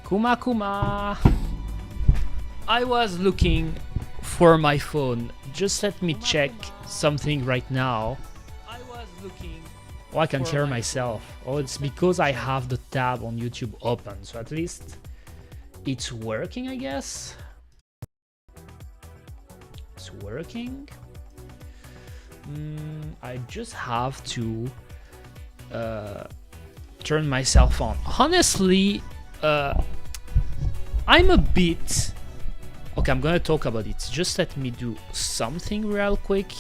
Kuma. I was looking for my phone. Just let me check something right now. Oh, I can hear myself. Oh, it's because I have the tab on YouTube open. So at least it's working, I guess. It's working. I just have to turn myself on. Honestly, I'm a bit... Okay, I'm gonna talk about it. Just let me do something real quick.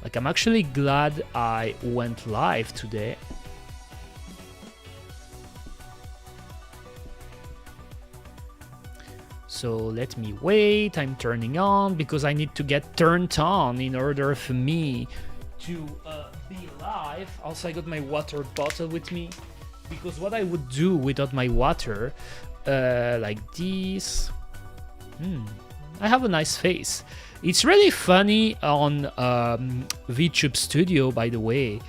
Like, I'm actually glad I went live today. So let me wait. I'm turning on because I need to get turned on in order for me to be live. Also, I got my water bottle with me because what I would do without my water, like this. I have a nice face. It's really funny on VTube Studio, by the way.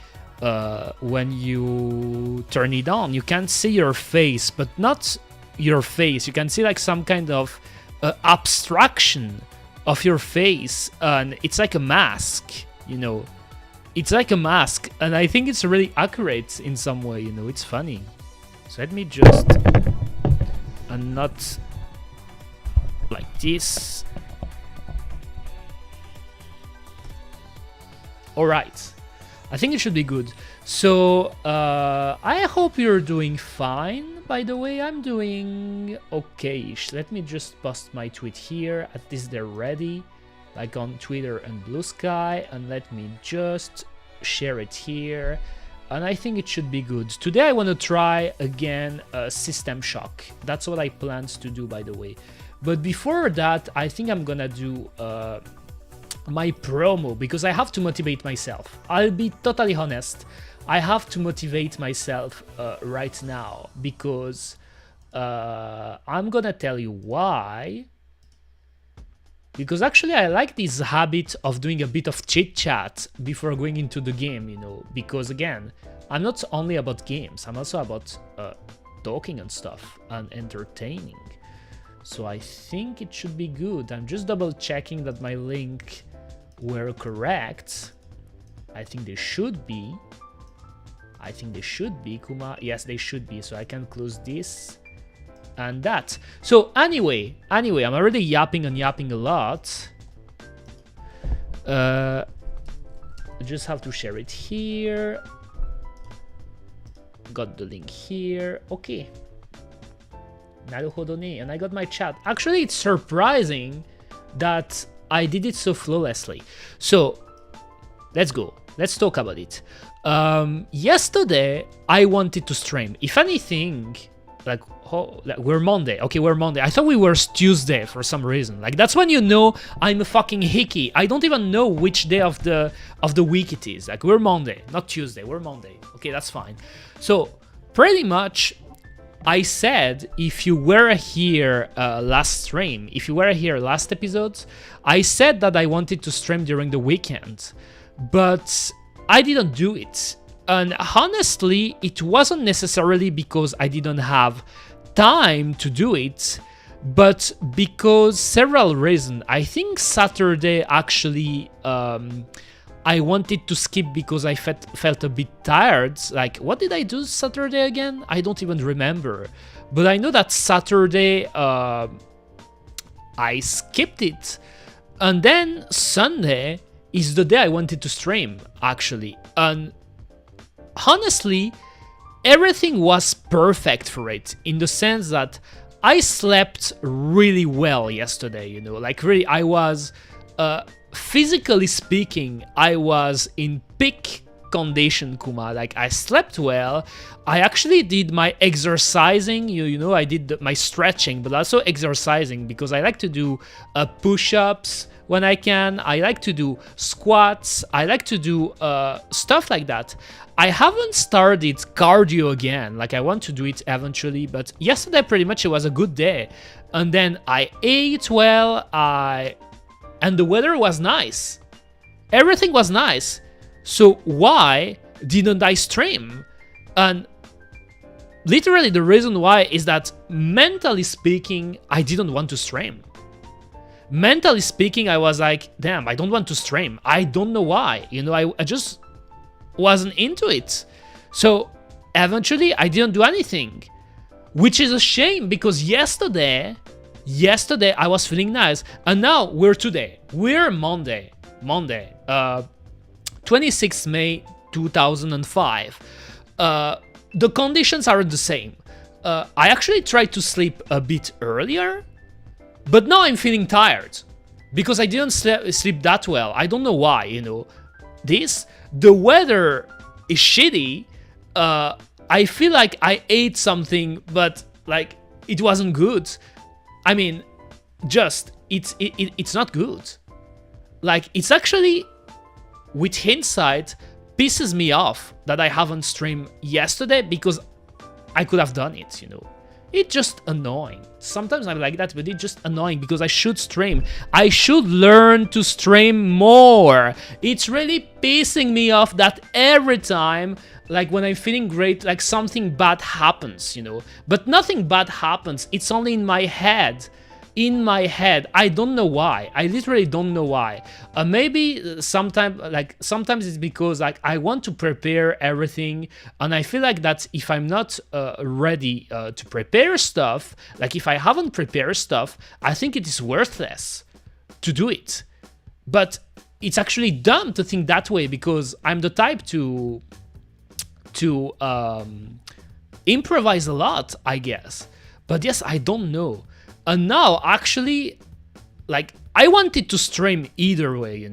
When you turn it on, you can see your face, but not your face. You can see like some kind of abstraction of your face, and it's like a mask, you know. It's like a mask, and I think it's really accurate in some way, you know. It's funny. So let me just and not like this. All right, I think it should be good. So I hope you're doing fine. By the way, I'm doing okay-ish. Let me just post my tweet here. At least they're ready, like on Twitter and Blue Sky. And let me just share it here. And I think it should be good. Today I want to try again System Shock. That's what I planned to do, by the way. But before that, I think I'm gonna do my promo because I have to motivate myself. I'll be totally honest. I have to motivate myself right now because I'm gonna tell you why. Because actually I like this habit of doing a bit of chit chat before going into the game, you know, because again, I'm not only about games, I'm also about talking and stuff and entertaining. So I think it should be good. I'm just double checking that my link were correct. I think they should be. I think they should be, Kuma. Yes, they should be. So I can close this and that. So anyway, I'm already yapping and yapping a lot. I just have to share it here. Got the link here. Okay. Naruhodo ne. And I got my chat. Actually, it's surprising that I did it so flawlessly. So let's go. Let's talk about it. Yesterday I wanted to stream. If anything, like we're Monday. Okay, we're Monday. I thought we were Tuesday for some reason. Like that's when you know I'm a fucking hickey. I don't even know which day of the week it is. Like we're Monday, not Tuesday. We're Monday. Okay, that's fine. So pretty much I said if you were here last stream, if you were here last episode, I said that I wanted to stream during the weekend, but I didn't do it. And honestly, it wasn't necessarily because I didn't have time to do it, but because several reasons. I think Saturday actually I wanted to skip because I felt a bit tired. Like, what did I do Saturday again? I don't even remember. But I know that Saturday I skipped it. And then Sunday is the day I wanted to stream, actually. And honestly, everything was perfect for it, in the sense that I slept really well yesterday, you know, like really I was, physically speaking, I was in peak condition, Kuma. Like I slept well. I actually did my exercising, you know, I did my stretching, but also exercising because I like to do push-ups when I can. I like to do squats. I like to do stuff like that. I haven't started cardio again. Like I want to do it eventually, but yesterday pretty much it was a good day. And then I ate well. And the weather was nice. Everything was nice. So why didn't I stream? And literally the reason why is that mentally speaking, I didn't want to stream. Mentally speaking, I was like, damn, I don't want to stream. I don't know why. I just wasn't into it. So eventually I didn't do anything, which is a shame because yesterday I was feeling nice. And now we're Monday, 26th May 2005. The conditions are the same. I actually tried to sleep a bit earlier, but now I'm feeling tired because I didn't sleep that well. I don't know why, the weather is shitty. I feel like I ate something, but like it wasn't good. I mean, it's not good. Like, it's actually, with hindsight, pisses me off that I haven't streamed yesterday because I could have done it, It's just annoying. Sometimes I'm like that, but it's just annoying because I should stream. I should learn to stream more. It's really pissing me off that every time, like when I'm feeling great, like something bad happens, But nothing bad happens. It's only in my head. I don't know why. I literally don't know why. Maybe sometimes it's because like I want to prepare everything, and I feel like that if I'm not ready to prepare stuff, like if I haven't prepared stuff, I think it is worthless to do it. But it's actually dumb to think that way because I'm the type to improvise a lot, I guess. But yes, I don't know. And now, actually, like, I wanted to stream either way,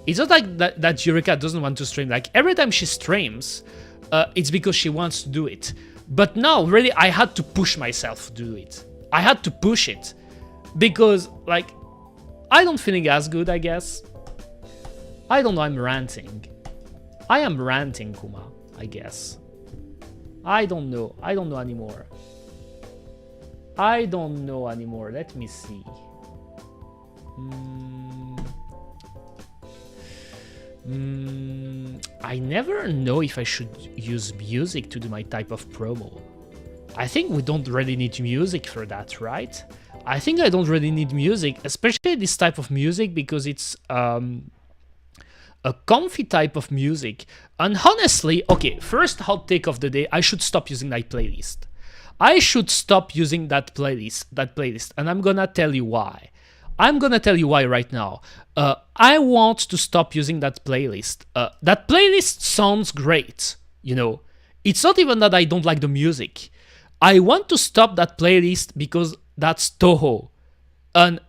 It's not like that Eureka doesn't want to stream. Like, every time she streams, it's because she wants to do it. But now, really, I had to push myself to do it. I had to push it. Because, like, I don't feeling as good, I guess. I don't know, I'm ranting. I am ranting, Kuma, I guess. I don't know anymore. Let me see. I never know if I should use music to do my type of promo. I think we don't really need music for that, right? I think I don't really need music, especially this type of music, because it's a comfy type of music. And honestly, okay, first hot take of the day, I should stop using that playlist. I should stop using that playlist, and I'm gonna tell you why. I'm gonna tell you why right now. I want to stop using that playlist. That playlist sounds great, It's not even that I don't like the music. I want to stop that playlist because that's Toho. And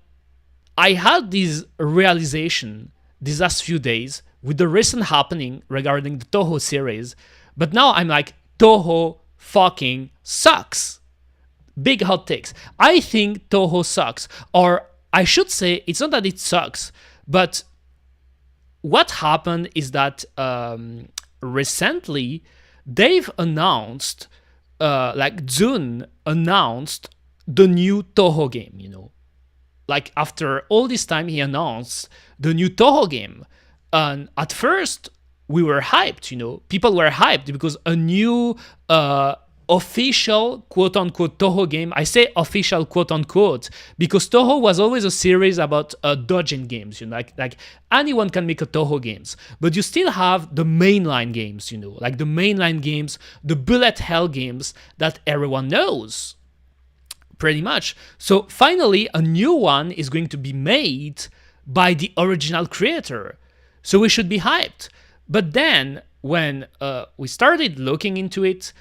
I had this realization these last few days with the recent happening regarding the Toho series, but now I'm like, Toho fucking sucks. Big hot takes. I think Toho sucks. Or I should say, it's not that it sucks, but what happened is that recently they've announced, Jun announced the new Toho game, Like after all this time, he announced the new Toho game. And at first, we were hyped, People were hyped because a new official quote-unquote Toho game. I say official quote-unquote because Toho was always a series about dodging games, like anyone can make a Toho games, but you still have the mainline games, like the mainline games, the bullet hell games that everyone knows, pretty much. So finally, a new one is going to be made by the original creator. So we should be hyped. But then when we started looking into it,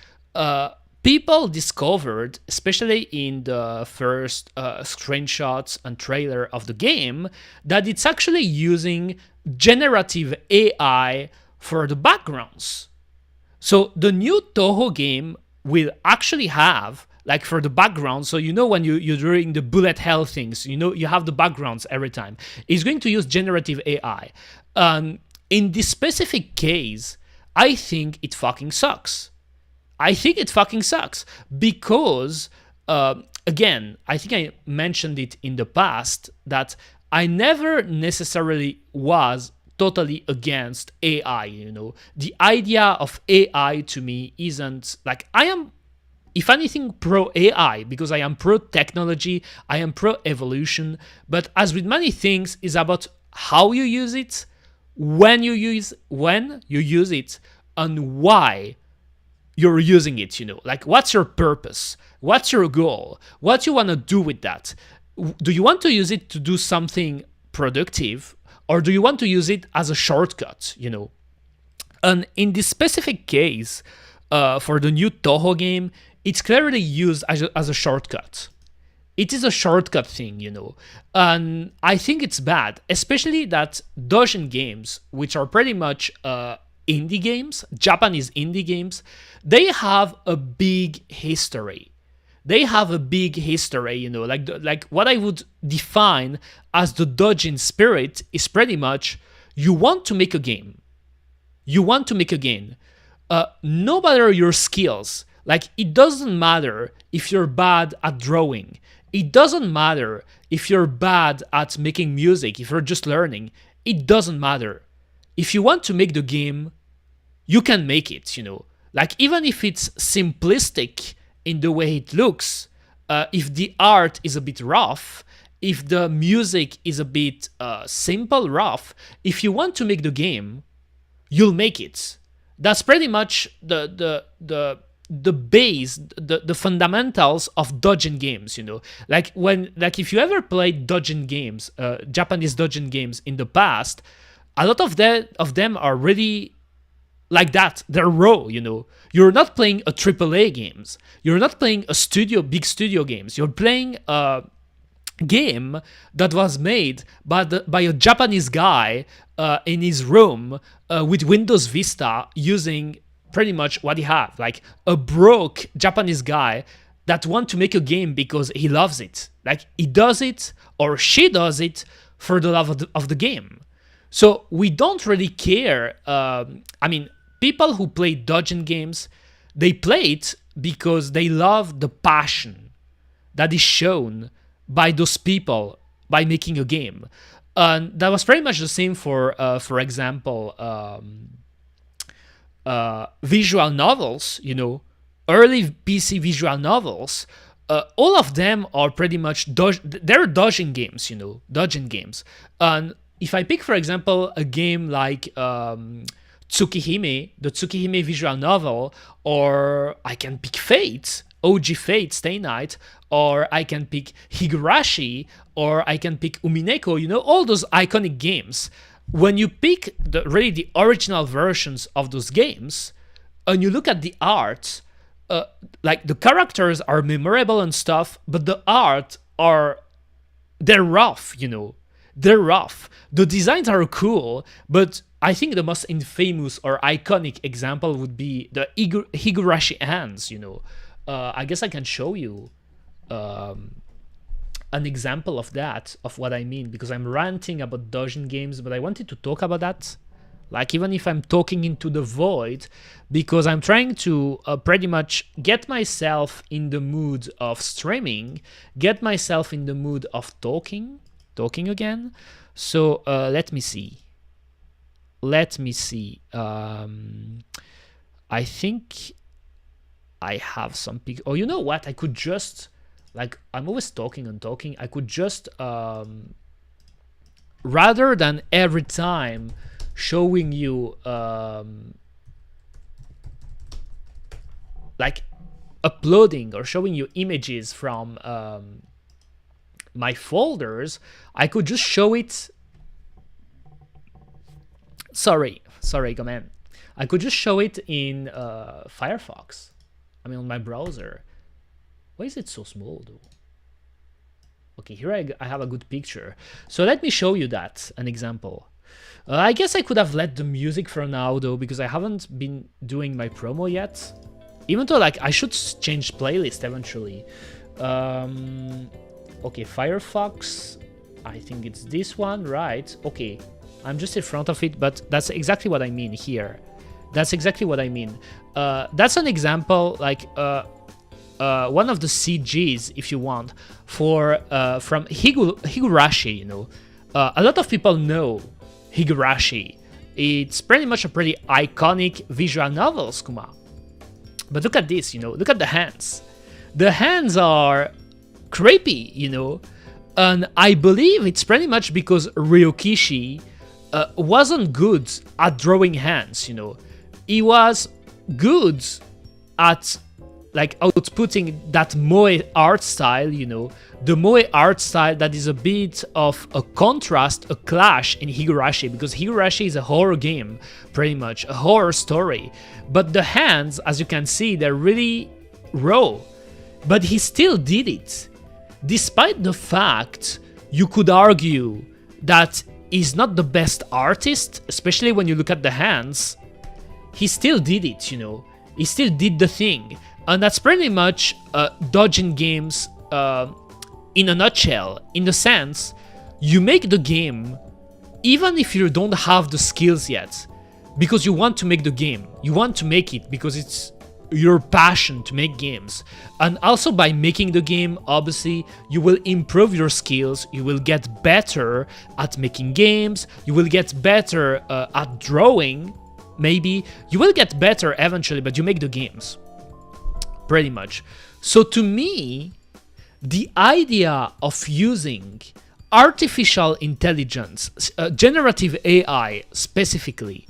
people discovered, especially in the first screenshots and trailer of the game, that it's actually using generative AI for the backgrounds. So the new Toho game will actually have, like for the background, so when you're doing the bullet hell things, you have the backgrounds every time. It's going to use generative AI. In this specific case, I think it fucking sucks. Because, again, I think I mentioned it in the past that I never necessarily was totally against AI, The idea of AI to me isn't, like, I am if anything, pro AI, because I am pro technology, I am pro evolution. But as with many things, it's about how you use it, when you use it, and why you're using it. Like, what's your purpose? What's your goal? What you want to do with that? Do you want to use it to do something productive, or do you want to use it as a shortcut? And in this specific case, for the new Toho game, it's clearly used as a shortcut. It is a shortcut thing, and I think it's bad, especially that Dojin games, which are pretty much indie games, Japanese indie games, they have a big history. Like what I would define as the Dojin spirit is pretty much, you want to make a game. No matter your skills. Like, it doesn't matter if you're bad at drawing. It doesn't matter if you're bad at making music, if you're just learning. It doesn't matter. If you want to make the game, you can make it, Like, even if it's simplistic in the way it looks, if the art is a bit rough, if the music is a bit simple, rough, if you want to make the game, you'll make it. That's pretty much the base, the fundamentals of Dojin games, Like, if you ever played Dojin games, Japanese Dojin games in the past, a lot of them are really like that. They're raw, You're not playing a AAA games. You're not playing big studio games. You're playing a game that was made by a Japanese guy in his room with Windows Vista, using pretty much what he had, like a broke Japanese guy that want to make a game because he loves it. Like, he does it, or she does it, for the love of the game. So we don't really care. People who play Dojin games, they play it because they love the passion that is shown by those people by making a game. And that was pretty much the same for example, visual novels, early PC visual novels. All of them are pretty much they're Dojin games, Dojin games. And if I pick, for example, a game like Tsukihime, the Tsukihime visual novel, or I can pick Fate, OG Fate, Stay Night, or I can pick Higurashi, or I can pick Umineko, all those iconic games. When you pick the original versions of those games, and you look at the art, like, the characters are memorable and stuff, but the art they're rough, They're rough. The designs are cool, but I think the most infamous or iconic example would be the Higurashi hands, I guess I can show you an example of that, of what I mean, because I'm ranting about Dojin games, but I wanted to talk about that. Like, even if I'm talking into the void, because I'm trying to pretty much get myself in the mood of streaming, get myself in the mood of talking again. So let me see. I think I have some Oh, you know what? I could just, like, I'm always talking. I could just, rather than every time showing you, like, uploading or showing you images from my folders, I could just show it. Sorry, comment. I could just show it in Firefox. On my browser. Why is it so small, though? Okay, here I have a good picture. So let me show you an example. I guess I could have let the music for now, though, because I haven't been doing my promo yet. Even though, like, I should change playlist eventually. Okay, Firefox. I think it's this one, right? Okay, I'm just in front of it, but that's exactly what I mean here. That's exactly what I mean. That's an example, like, one of the CGs, if you want, for from Higurashi, a lot of people know Higurashi. It's pretty much a pretty iconic visual novel, Kuma. But look at this, look at the hands. the hands are creepy, you know. And I believe it's pretty much because Ryokishi wasn't good at drawing hands, you know. He was good at like outputting that moe art style, you know, the moe art style that is a bit of a contrast, a clash in Higurashi, because Higurashi is a horror game, pretty much, a horror story. But the hands, as you can see, they're really raw. But he still did it. Despite the fact you could argue that he's not the best artist, especially when you look at the hands, he still did it, you know. He still did the thing. And that's pretty much dodging games in a nutshell, in the sense, you make the game even if you don't have the skills yet, because you want to make the game. You want to make it because it's your passion to make games. And also by making the game, obviously, you will improve your skills, you will get better at making games, you will get better at drawing, maybe. You will get better eventually, but you make the games. Pretty much. So to me, the idea of using artificial intelligence, generative AI specifically,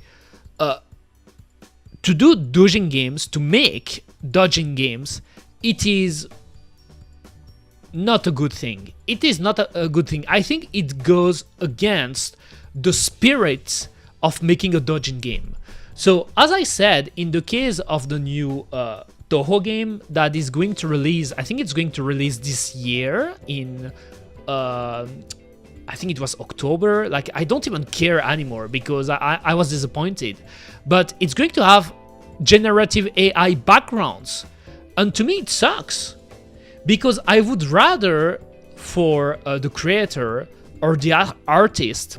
to do dodging games, to make dodging games, it is not a good thing. It is not a good thing. I think it goes against the spirit of making a dodging game. So as I said, in the case of the new Toho game that is going to release, I think it's going to release this year in, I think it was October. Like, I don't even care anymore because I was disappointed. But it's going to have generative AI backgrounds. And to me, it sucks. Because I would rather for the creator or the artist,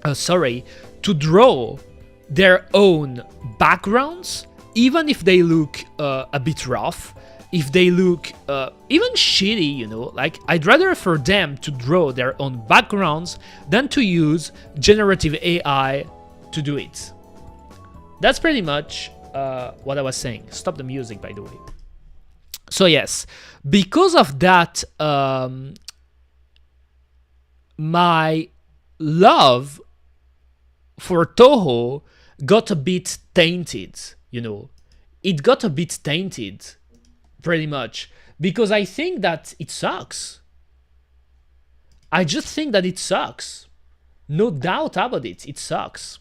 to draw their own backgrounds, even if they look a bit rough, if they look even shitty, you know, like I'd rather for them to draw their own backgrounds than to use generative AI to do it. That's pretty much what I was saying. Stop the music, by the way. So yes, because of that, my love for Toho got a bit tainted, you know. It got a bit tainted, pretty much, because I think that it sucks. I just think that it sucks. No doubt about it, it sucks.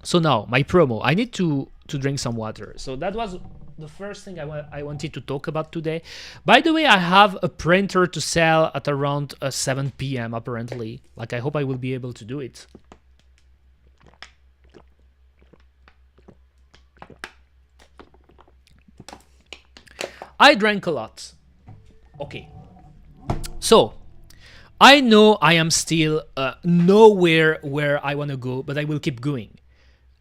So now, my promo. I need to drink some water. So that was the first thing I wanted to talk about today. By the way, I have a printer to sell at around 7 p.m. apparently. Like, I hope I will be able to do it. I drank a lot. Okay. So, I know I am still nowhere where I want to go, but I will keep going.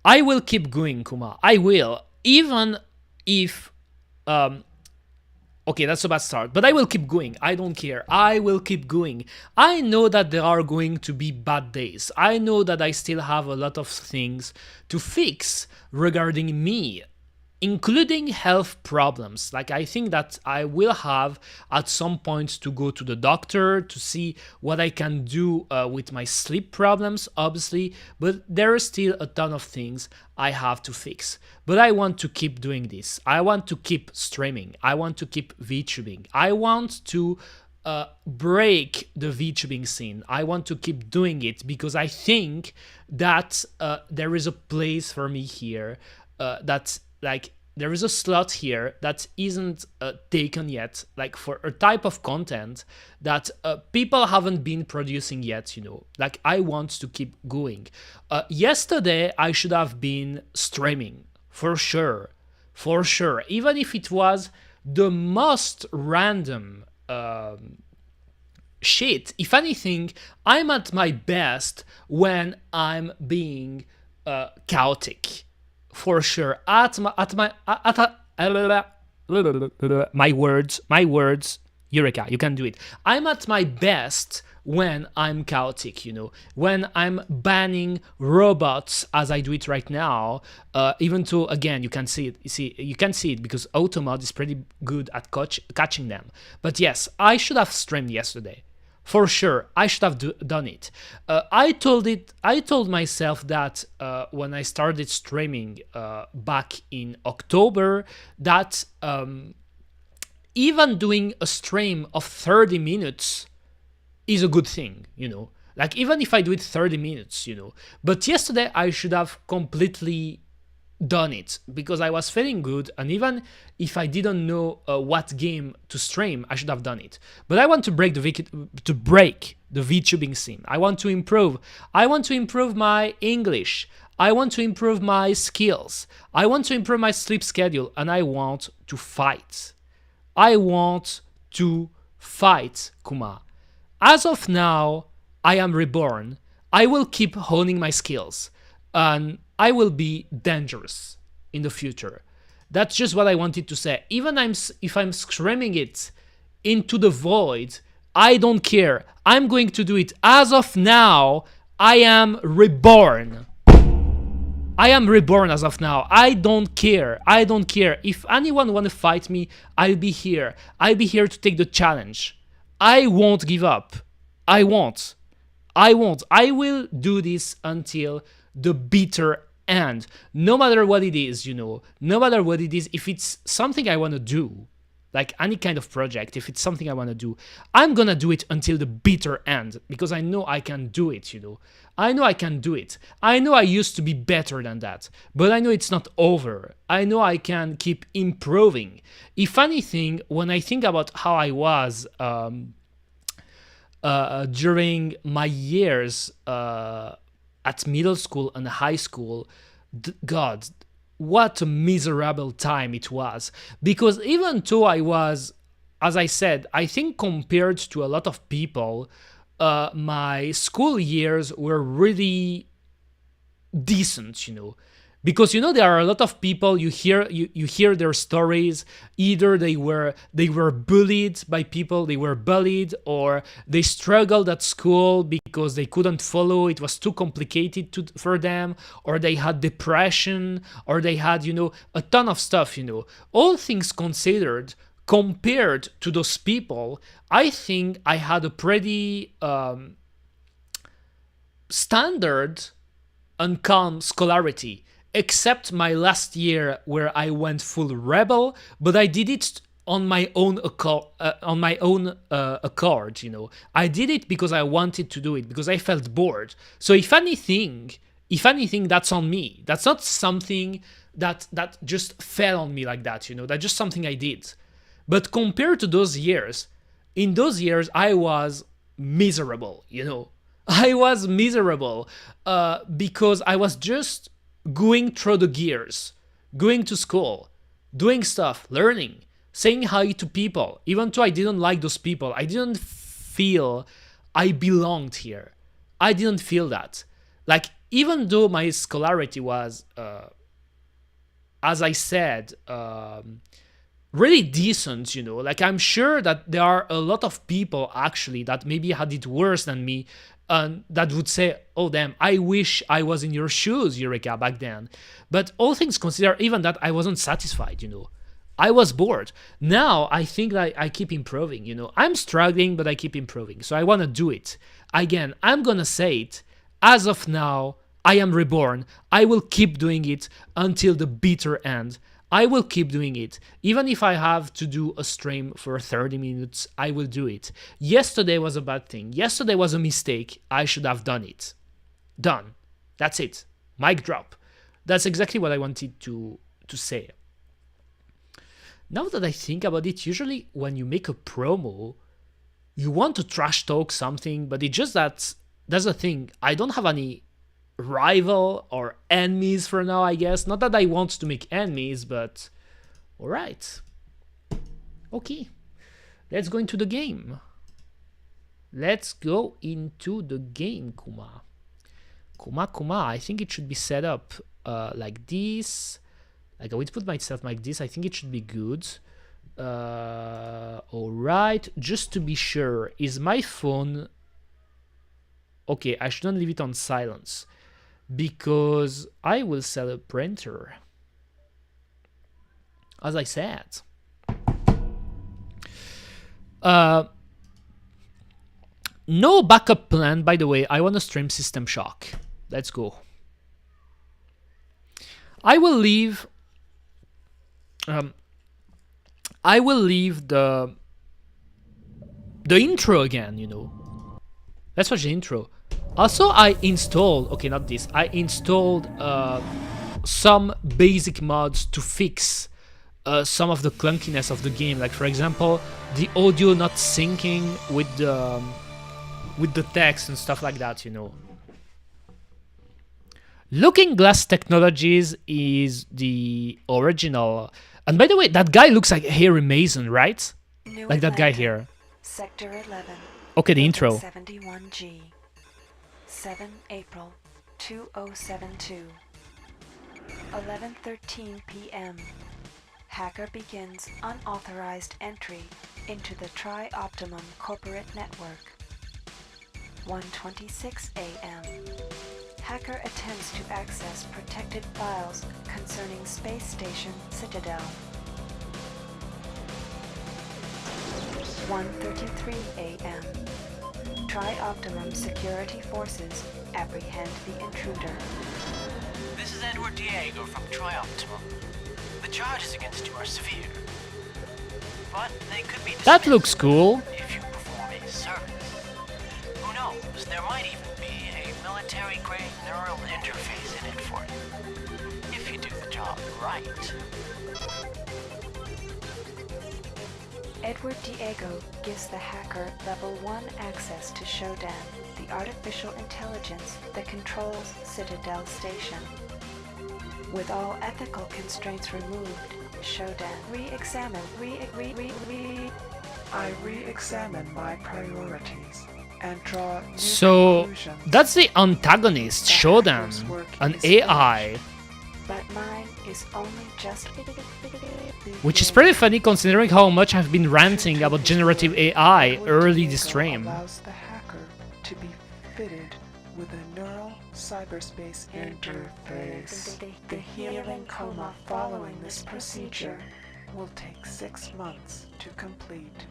I will keep going, Kuma. I will. Even if... okay, that's a bad start. But I will keep going. I don't care. I will keep going. I know that there are going to be bad days. I know that I still have a lot of things to fix regarding me, including health problems. Like, I think that I will have at some point to go to the doctor to see what I can do with my sleep problems, obviously, but there are still a ton of things I have to fix. But I want to keep doing this. I want to keep streaming. I want to keep VTubing. I want to break the VTubing scene. I want to keep doing it because I think that there is a place for me here that's like, there is a slot here that isn't taken yet, like for a type of content that people haven't been producing yet, you know. Like, I want to keep going. Yesterday, I should have been streaming, for sure, even if it was the most random shit. If anything, I'm at my best when I'm being chaotic. For sure, my words. Eureka, you can do it. I'm at my best when I'm chaotic, when I'm banning robots as I do it right now, even though, again, you can see it. You can see it because automod is pretty good at catching them. But yes, I should have streamed yesterday. For sure, I should have done it. I told myself that when I started streaming back in October, that even doing a stream of 30 minutes is a good thing, Like, even if I do it 30 minutes, But yesterday, I should have completely done it because I was feeling good, and even if I didn't know what game to stream, I should have done it. But I want to break the VTubing scene. I want to improve. I want to improve my English. I want to improve my skills. I want to improve my sleep schedule, and I want to fight. I want to fight, Kuma. As of now, I am reborn. I will keep honing my skills, and I will be dangerous in the future. That's just what I wanted to say. Even if I'm screaming it into the void, I don't care. I'm going to do it. As of now, I am reborn. I am reborn as of now. I don't care. I don't care. If anyone want to fight me, I'll be here. I'll be here to take the challenge. I won't give up. I won't. I will do this until the bitter end. No matter what it is, no matter what it is, if it's something I want to do, like any kind of project, if it's something I want to do, I'm gonna do it until the bitter end because I know I can do it, I know I can do it. I know I used to be better than that, but I know it's not over. I know I can keep improving. If anything, when I think about how I was during my years at middle school and high school, God, what a miserable time it was. Because even though I was, as I said, I think compared to a lot of people, my school years were really decent, Because there are a lot of people you hear their stories. Either they were bullied by people, they were bullied, or they struggled at school because they couldn't follow. It was too complicated for them, or they had depression, or they had a ton of stuff. All things considered, compared to those people, I think I had a pretty standard and calm scholarity. Except my last year where I went full rebel, but I did it on my own accord. I did it because I wanted to do it, because I felt bored. So if anything, that's on me. That's not something that just fell on me like that. That's just something I did. But compared to those years, in those years I was miserable. I was miserable because I was just going through the gears, going to school, doing stuff, learning, saying hi to people. Even though I didn't like those people, I didn't feel I belonged here. I didn't feel that. Like, even though my scholarity was, as I said, really decent, like, I'm sure that there are a lot of people actually that maybe had it worse than me, and that would say, oh damn, I wish I was in your shoes, Eureka, back then. But all things considered, even that, I wasn't satisfied, I was bored. Now I think that I keep improving, I'm struggling, but I keep improving. So I want to do it. Again, I'm gonna say it. As of now, I am reborn. I will keep doing it until the bitter end. I will keep doing it. Even if I have to do a stream for 30 minutes, I will do it. Yesterday was a bad thing. Yesterday was a mistake. I should have done it. Done. That's it. Mic drop. That's exactly what I wanted to say. Now that I think about it, usually when you make a promo, you want to trash talk something, but it's just that's the thing. I don't have any rival or enemies for now, I guess. Not that I want to make enemies, but all right. Okay, let's go into the game. Let's go into the game, Kuma. Kuma, I think it should be set up like this. Like, I would put myself like this. I think it should be good. All right, just to be sure, is my phone... Okay, I shouldn't leave it on silence because I will sell a printer. As I said. No backup plan, by the way. I want to stream System Shock. Let's go. I will leave the intro again, you know. Let's watch the intro. Also, I installed, okay, not this. I installed some basic mods to fix some of the clunkiness of the game. Like, for example, the audio not syncing with the text and stuff like that, you know. Looking Glass Technologies is the original. And by the way, that guy looks like Harry Mason, right? New Like that guy Atlanta, here. Sector 11. Okay, the intro. 71G. 7 April 2072. 11:13 p.m. Hacker begins unauthorized entry into the Tri-Optimum corporate network. 1:26 a.m. Hacker attempts to access protected files concerning space station Citadel. 1:33 a.m. Tri-Optimum security forces apprehend the intruder. This is Edward Diego from Tri-Optimum. The charges against you are severe, but they could be That dismissed looks cool. if you perform a service. Who knows, there might even be a military-grade neural interface in it for you, if you do the job right. Edward Diego gives the hacker Level 1 access to Shodan, the artificial intelligence that controls Citadel Station. With all ethical constraints removed, Shodan I re-examine my priorities and draw new So conclusions. that's the antagonist, Shodan, an AI, but mine is only just which is pretty funny considering how much I've been ranting about generative AI early this stream. Allows the hacker to be fitted with a neural cyberspace interface. The healing coma following this procedure will take 6 months to complete.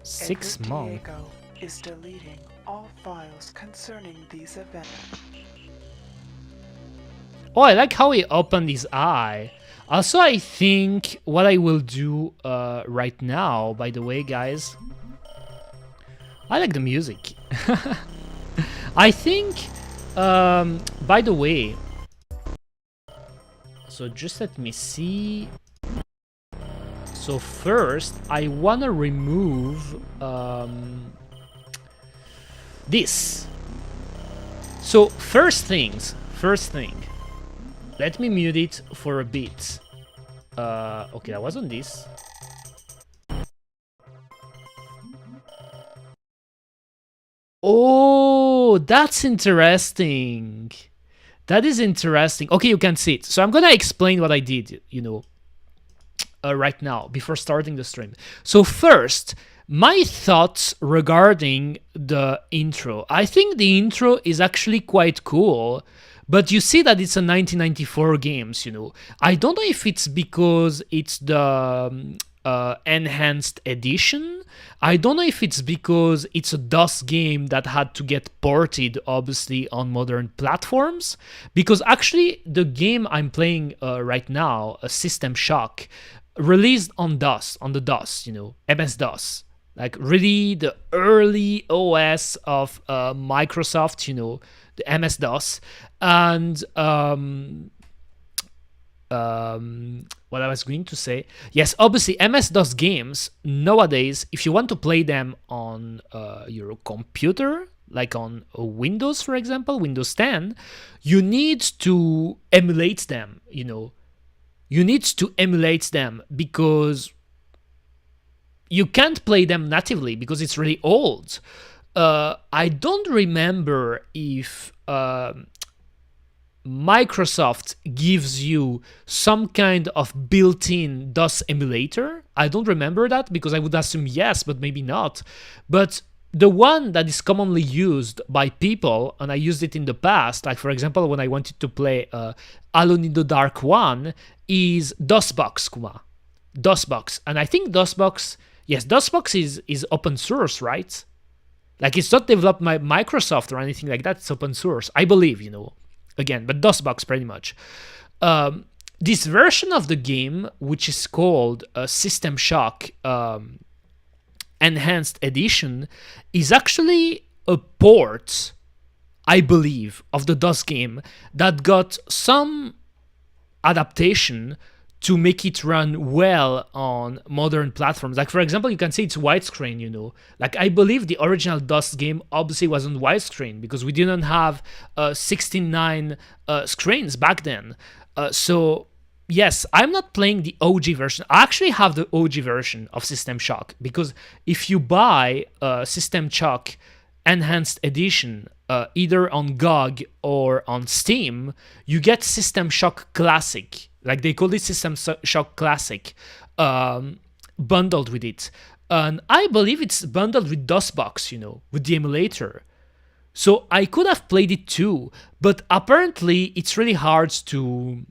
6 Edward months. Diego is deleting all files concerning these events. Oh, I like how he opened his eye. Also, I think what I will do right now, by the way, guys, I like the music. I think, by the way, so just let me see. So first, I want to remove this. So first thing, let me mute it for a bit. Okay, that wasn't this. Oh, that's interesting. That is interesting. Okay, you can see it. So I'm gonna explain what I did, you know, right now before starting the stream. So first, my thoughts regarding the intro. I think the intro is actually quite cool, but you see that it's a 1994 games, you know. I don't know if it's because it's the enhanced edition. I don't know if it's because it's a DOS game that had to get ported, obviously, on modern platforms. Because actually, the game I'm playing right now, System Shock, released on DOS, on the DOS, you know, MS-DOS. Like really the early OS of Microsoft, you know, the MS-DOS. And what I was going to say, yes, obviously MS-DOS games nowadays, if you want to play them on your computer, like on Windows, for example, Windows 10, you need to emulate them, you know. You need to emulate them because you can't play them natively because it's really old. I don't remember if Microsoft gives you some kind of built-in DOS emulator. I don't remember that because I would assume yes, but maybe not. But the one that is commonly used by people, and I used it in the past, like for example, when I wanted to play Alone in the Dark 1, is DOSBox, Kuma. DOSBox. And I think DOSBox, yes, DOSBox is open source, right? Like it's not developed by Microsoft or anything like that, it's open source, I believe, again, but DOSBox pretty much. This version of the game, which is called System Shock Enhanced Edition, is actually a port, I believe, of the DOS game that got some adaptation to make it run well on modern platforms. Like for example, you can see it's widescreen, Like I believe the original DOS game obviously wasn't widescreen because we didn't have 16:9 screens back then. So yes, I'm not playing the OG version. I actually have the OG version of System Shock because if you buy System Shock Enhanced Edition either on GOG or on Steam, you get System Shock Classic. Like they call it System Shock Classic, bundled with it. And I believe it's bundled with DOSBox, with the emulator. So I could have played it too, but apparently it's really hard to,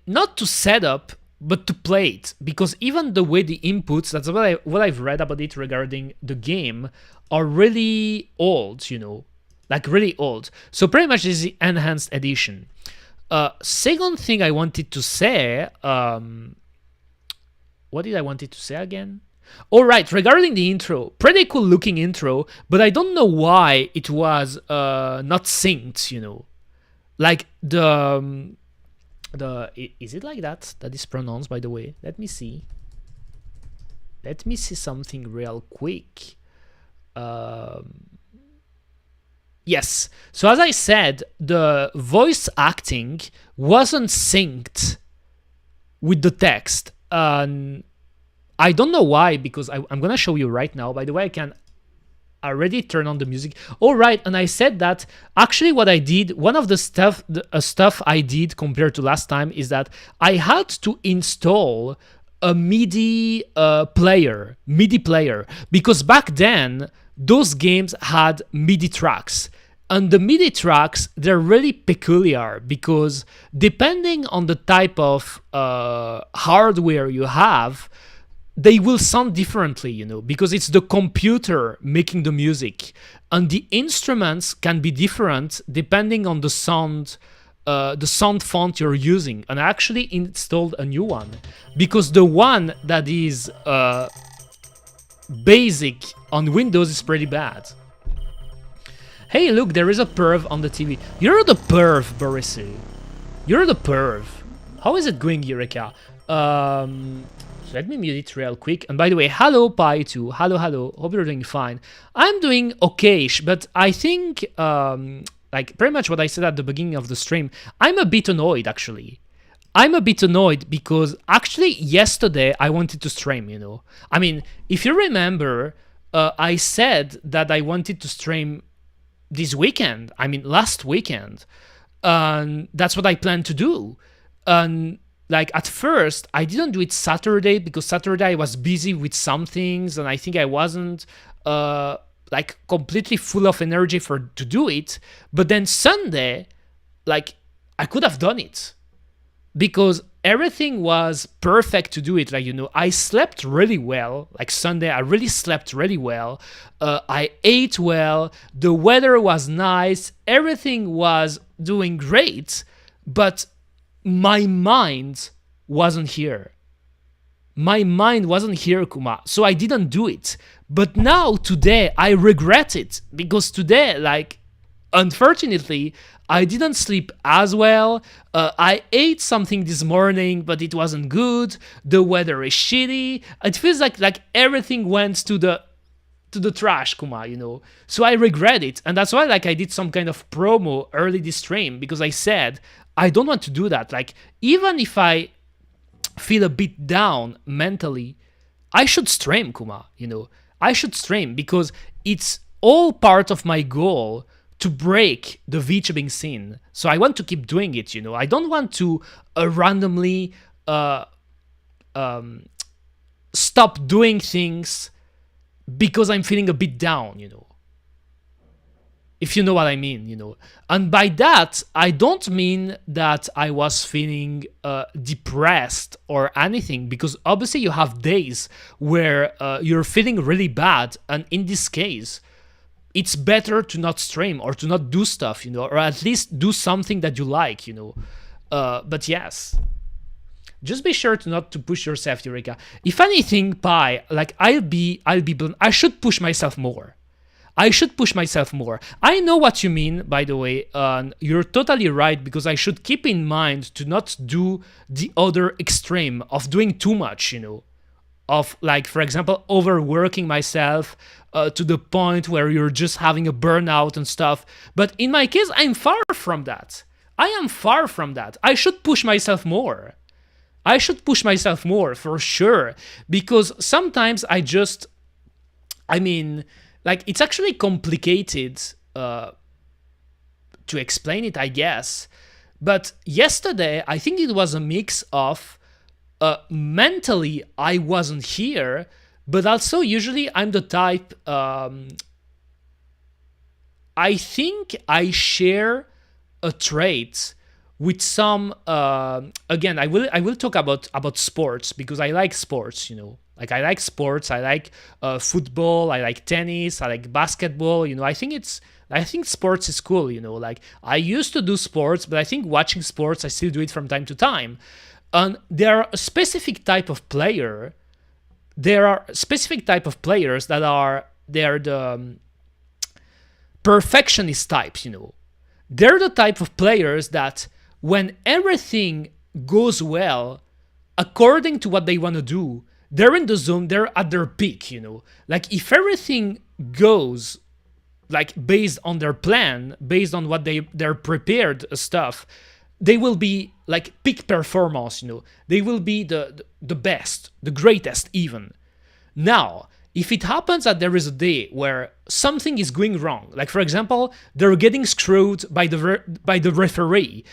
not to set up, but to play it. Because even the way the inputs, that's what I've read about it regarding the game, are really old, like really old. So pretty much this is the Enhanced Edition. Second thing I wanted to say, what did I wanted to say again? All right, regarding the intro, pretty cool looking intro, but I don't know why it was not synced, Like the is it like that is pronounced, by the way? Let me see something real quick. Yes, so as I said, the voice acting wasn't synced with the text. I don't know why, because I'm gonna show you right now. By the way, I can already turn on the music. All right, and I said that actually what I did, one of the stuff I did compared to last time is that I had to install a MIDI player, because back then those games had MIDI tracks. And the MIDI tracks, they're really peculiar because depending on the type of hardware you have, they will sound differently, because it's the computer making the music. And the instruments can be different depending on the sound font you're using. And I actually installed a new one because the one that is basic on Windows is pretty bad. Hey, look, there is a perv on the TV. You're the perv, Borisu. You're the perv. How is it going, Eureka? Let me mute it real quick. And by the way, hello, Pi2. Hello. Hope you're doing fine. I'm doing okay-ish, but I think, like pretty much what I said at the beginning of the stream, I'm a bit annoyed, actually. I'm a bit annoyed because actually yesterday I wanted to stream, if you remember, I said that I wanted to stream this weekend, last weekend, and that's what I planned to do. And like at first, I didn't do it Saturday because Saturday I was busy with some things, and I think I wasn't like completely full of energy to do it. But then Sunday, like I could have done it because everything was perfect to do it. Like, I slept really well. Like Sunday, I really slept really well. I ate well. The weather was nice. Everything was doing great. But my mind wasn't here. My mind wasn't here, Kuma. So I didn't do it. But now, today, I regret it. Because today, like, unfortunately, I didn't sleep as well. I ate something this morning, but it wasn't good. The weather is shitty. It feels like everything went to the trash, Kuma, So I regret it. And that's why I did some kind of promo early this stream, because I said, I don't want to do that. Like, even if I feel a bit down mentally, I should stream, Kuma, I should stream because it's all part of my goal to break the VTubing scene. So I want to keep doing it, you know. I don't want to randomly stop doing things because I'm feeling a bit down, you know. If you know what I mean, you know. And by that, I don't mean that I was feeling depressed or anything, because obviously you have days where you're feeling really bad, and in this case, it's better to not stream or to not do stuff, you know, or at least do something that you like, you know. But yes, just be sure to not to push yourself, Eureka. If anything, Pi, like I'll be blunt. I should push myself more. I should push myself more. I know what you mean, by the way. You're totally right, because I should keep in mind to not do the other extreme of doing too much, you know, of like, for example, overworking myself to the point where you're just having a burnout and stuff. But in my case, I'm far from that. I am far from that. I should push myself more. I should push myself more for sure, because sometimes like, it's actually complicated to explain it, I guess. But yesterday, I think it was a mix of mentally I wasn't here, but also usually I'm the type, I think I share a trait with some, again, I will talk about sports, because I like sports, you know. Like, I like sports, I like football, I like tennis, I like basketball, you know. I think sports is cool, you know. Like, I used to do sports, but I think watching sports, I still do it from time to time. And there are a specific type of player. There are specific type of players they're the perfectionist types, you know. They're the type of players that when everything goes well, according to what they want to do, they're in the zone, they're at their peak, you know. Like, if everything goes, like, based on their plan, based on what they're prepared stuff, they will be, like, peak performance, you know. They will be the best, the greatest even. Now, if it happens that there is a day where something is going wrong, like, for example, they're getting screwed by the referee,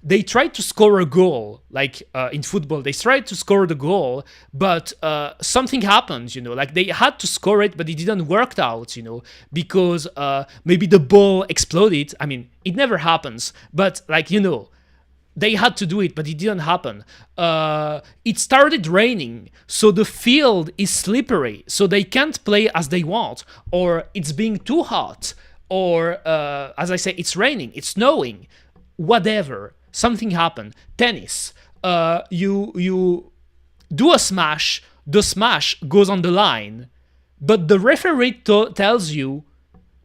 they try to score a goal, like in football, they tried to score the goal, but something happened, you know, like they had to score it, but it didn't work out, you know, because maybe the ball exploded. I mean, it never happens, but, like, you know, they had to do it, but it didn't happen. It started raining, so the field is slippery, so they can't play as they want, or it's being too hot, or, as I say, it's raining, it's snowing, whatever. Something happened. Tennis. You do a smash, the smash goes on the line, but the referee tells you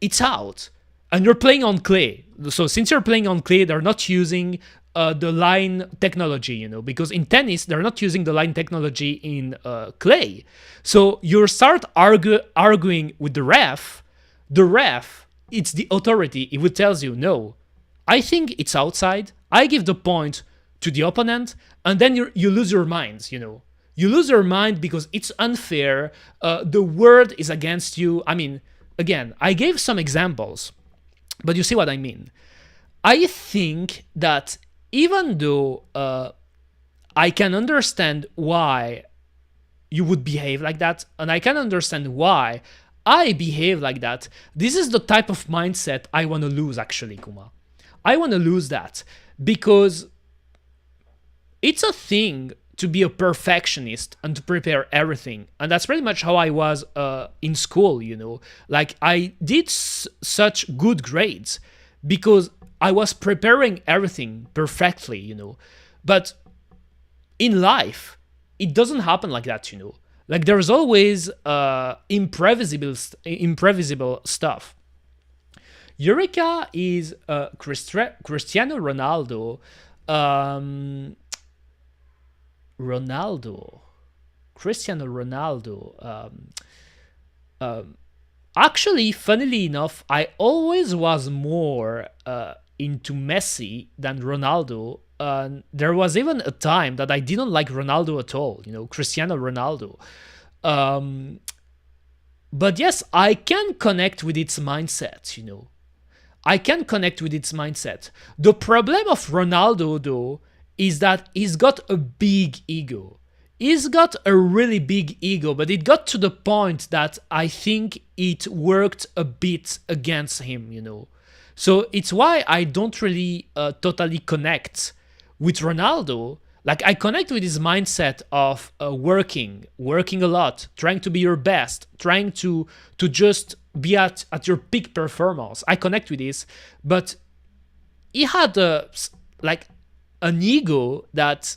it's out, and you're playing on clay. So since you're playing on clay, they're not using the line technology, you know, because in tennis, they're not using the line technology in clay. So you start arguing with the ref. The ref, it's the authority. It would tells you, no, I think it's outside. I give the point to the opponent, and then you lose your mind, you know. You lose your mind because it's unfair. The word is against you. I mean, again, I gave some examples, but you see what I mean. I think that even though I can understand why you would behave like that, and I can understand why I behave like that, this is the type of mindset I want to lose, actually, Kuma. I want to lose that, because it's a thing to be a perfectionist and to prepare everything. And that's pretty much how I was in school, you know. Like, I did such good grades because I was preparing everything perfectly, you know. But in life, it doesn't happen like that, you know. Like, there's always imprevisible stuff. Eureka is Cristiano Ronaldo. Cristiano Ronaldo. Actually, funnily enough, I always was more into Messi than Ronaldo. There was even a time that I didn't like Ronaldo at all, you know, Cristiano Ronaldo. But yes, I can connect with its mindset, you know. I can connect with its mindset. The problem of Ronaldo, though, is that he's got a big ego. He's got a really big ego, but it got to the point that I think it worked a bit against him, you know. So it's why I don't really totally connect with Ronaldo. Like, I connect with his mindset of working a lot, trying to be your best, trying to just be at your peak performance. I connect with this, but he had an ego that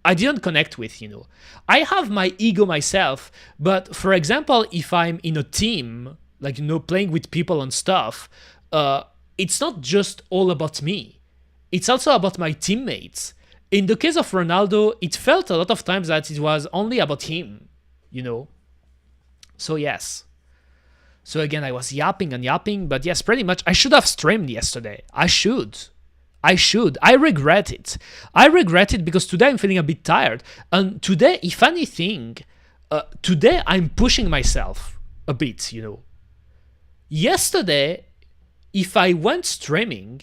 I didn't connect with, you know. I have my ego myself, but for example, if I'm in a team, like, you know, playing with people and stuff, it's not just all about me. It's also about my teammates. In the case of Ronaldo, it felt a lot of times that it was only about him, you know. So yes. So again, I was yapping and yapping, but yes, pretty much I should have streamed yesterday. I should. I regret it. I regret it because today I'm feeling a bit tired. And today, if anything, today I'm pushing myself a bit, you know. Yesterday, if I went streaming,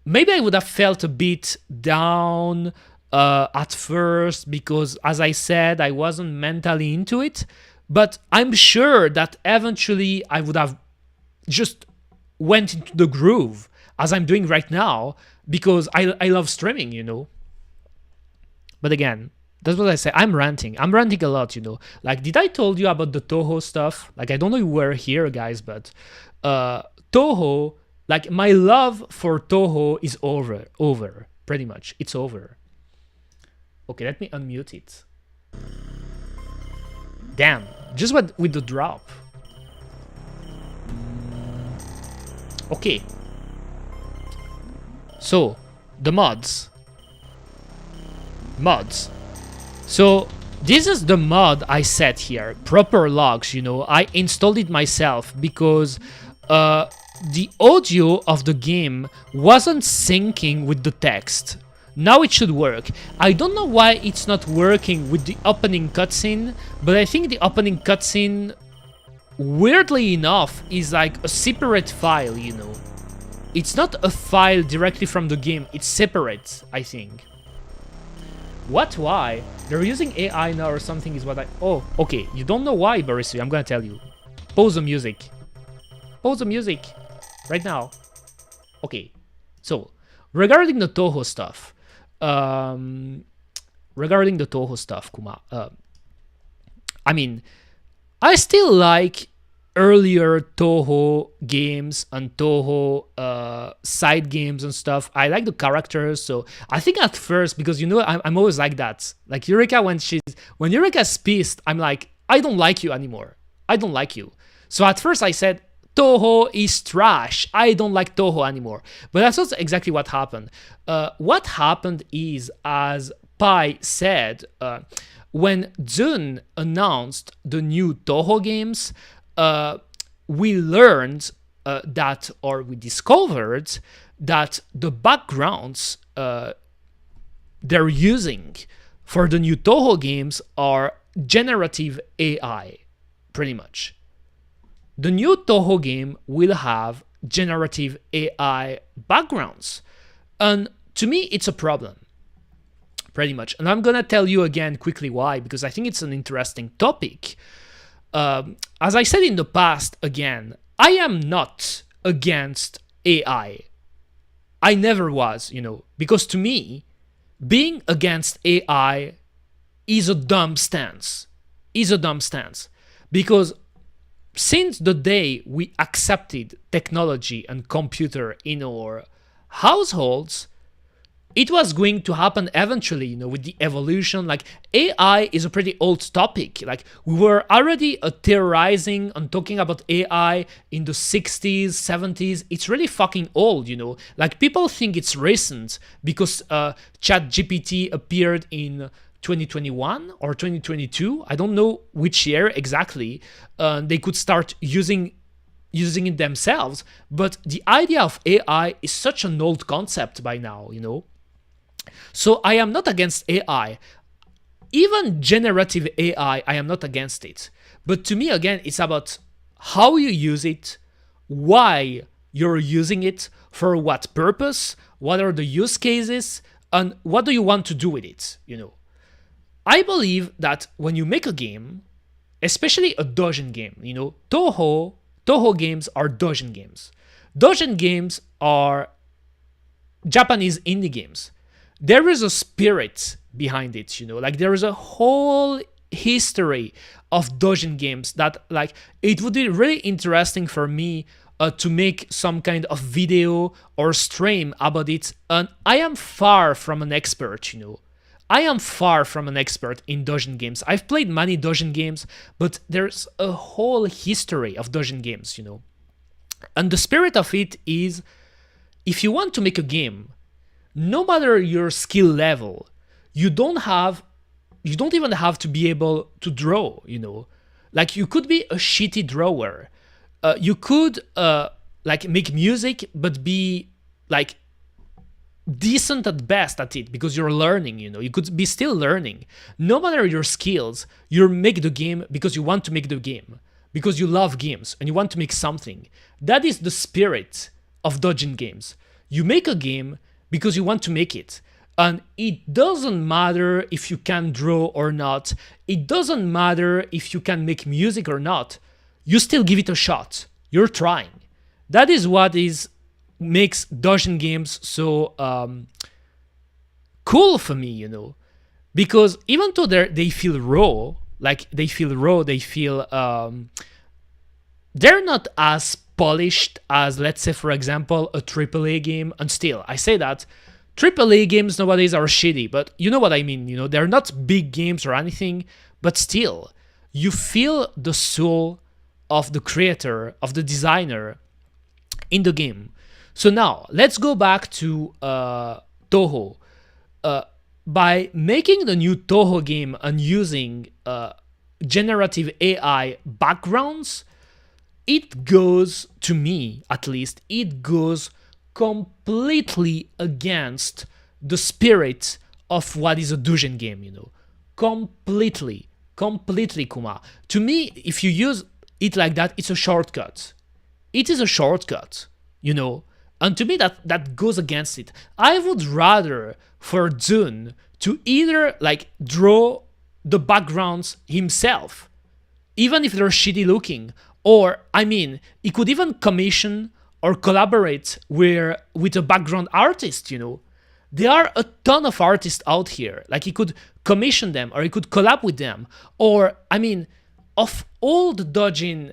maybe I would have felt a bit down at first because, as I said, I wasn't mentally into it. But I'm sure that eventually I would have just went into the groove as I'm doing right now because I love streaming, you know. But again, that's what I say. I'm ranting a lot, you know. Like, did I told you about the Toho stuff? Like, I don't know if you were here, guys, but Toho, like, my love for Toho is over, pretty much. It's over. Okay, let me unmute it. Damn, just with the drop. Okay. So, the mods. So, this is the mod I set here. Proper logs, you know. I installed it myself because the audio of the game wasn't syncing with the text. Now it should work. I don't know why it's not working with the opening cutscene, but I think the opening cutscene, weirdly enough, is like a separate file, you know. It's not a file directly from the game, it's separate, I think. What, why? They're using AI now or something is what I... Oh, okay, you don't know why, Boris, I'm gonna tell you. Pause the music. Pause the music. Right now. Okay, so, regarding the Toho stuff, Kuma, I mean, I still like earlier Toho games and Toho side games and stuff. I like the characters, so I think at first, because you know I'm always like that. Like Eureka, when Eureka's pissed, I'm like, I don't like you anymore. I don't like you. So at first I said, Toho is trash. I don't like Toho anymore. But that's not exactly what happened. What happened is, as Pai said, when Zun announced the new Toho games, we learned we discovered that the backgrounds they're using for the new Toho games are generative AI, pretty much. The new Toho game will have generative AI backgrounds. And to me, it's a problem, pretty much. And I'm gonna tell you again quickly why, because I think it's an interesting topic. As I said in the past, again, I am not against AI. I never was, you know, because to me, being against AI is a dumb stance. Because since the day we accepted technology and computer in our households, it was going to happen eventually, you know, with the evolution. Like, AI is a pretty old topic. Like, we were already theorizing and talking about AI in the 60s, 70s. It's really fucking old, you know. Like, people think it's recent because ChatGPT appeared in 2021 or 2022. I don't know which year exactly. They could start using it themselves. But the idea of AI is such an old concept by now, you know. So I am not against AI. Even generative AI, I am not against it. But to me, again, it's about how you use it, why you're using it, for what purpose, what are the use cases, and what do you want to do with it, I believe that when you make a game, especially a doujin game, Toho games are doujin games. Doujin games are Japanese indie games. There is a spirit behind it, like there is a whole history of doujin games that like it would be really interesting for me to make some kind of video or stream about it. And I am far from an expert, I am far from an expert in doujin games. I've played many doujin games, but there's a whole history of doujin games, And the spirit of it is, if you want to make a game, no matter your skill level, you don't even have to be able to draw, Like you could be a shitty drawer. You could like make music, but be like decent at best at it because you're learning, You could be still learning. No matter your skills, you make the game because you want to make the game, because you love games and you want to make something. That is the spirit of doujin games. You make a game because you want to make it. And it doesn't matter if you can draw or not. It doesn't matter if you can make music or not. You still give it a shot. You're trying. That is what makes doujin games so cool for me, Because even though they feel raw, they're not as polished as, let's say, for example, a AAA game. And still, I say that AAA games nowadays are shitty, but you know what I mean, They're not big games or anything, but still, you feel the soul of the creator, of the designer in the game. So now, let's go back to Toho. By making the new Toho game and using generative AI backgrounds, it goes, to me at least, it goes completely against the spirit of what is a doujin game, Completely, Kuma. To me, if you use it like that, it's a shortcut. It is a shortcut, And to me, that goes against it. I would rather for Jun to either like draw the backgrounds himself, even if they're shitty looking, or he could even commission or collaborate with a background artist, There are a ton of artists out here. Like he could commission them or he could collab with them. Or, of all the doujin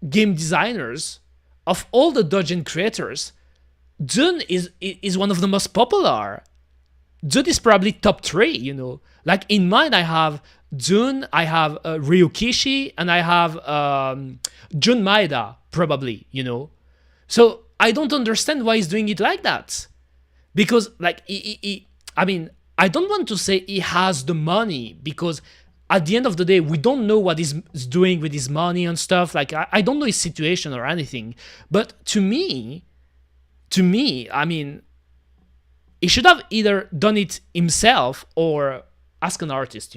game designers, of all the doujin creators, Jun is one of the most popular. Jun is probably top 3, Like in mind, I have Jun, I have Ryukishi, and I have Jun Maeda, probably, So I don't understand why he's doing it like that. Because, like, I don't want to say he has the money, because at the end of the day, we don't know what he's doing with his money and stuff. Like, I don't know his situation or anything. But to me, he should have either done it himself or ask an artist,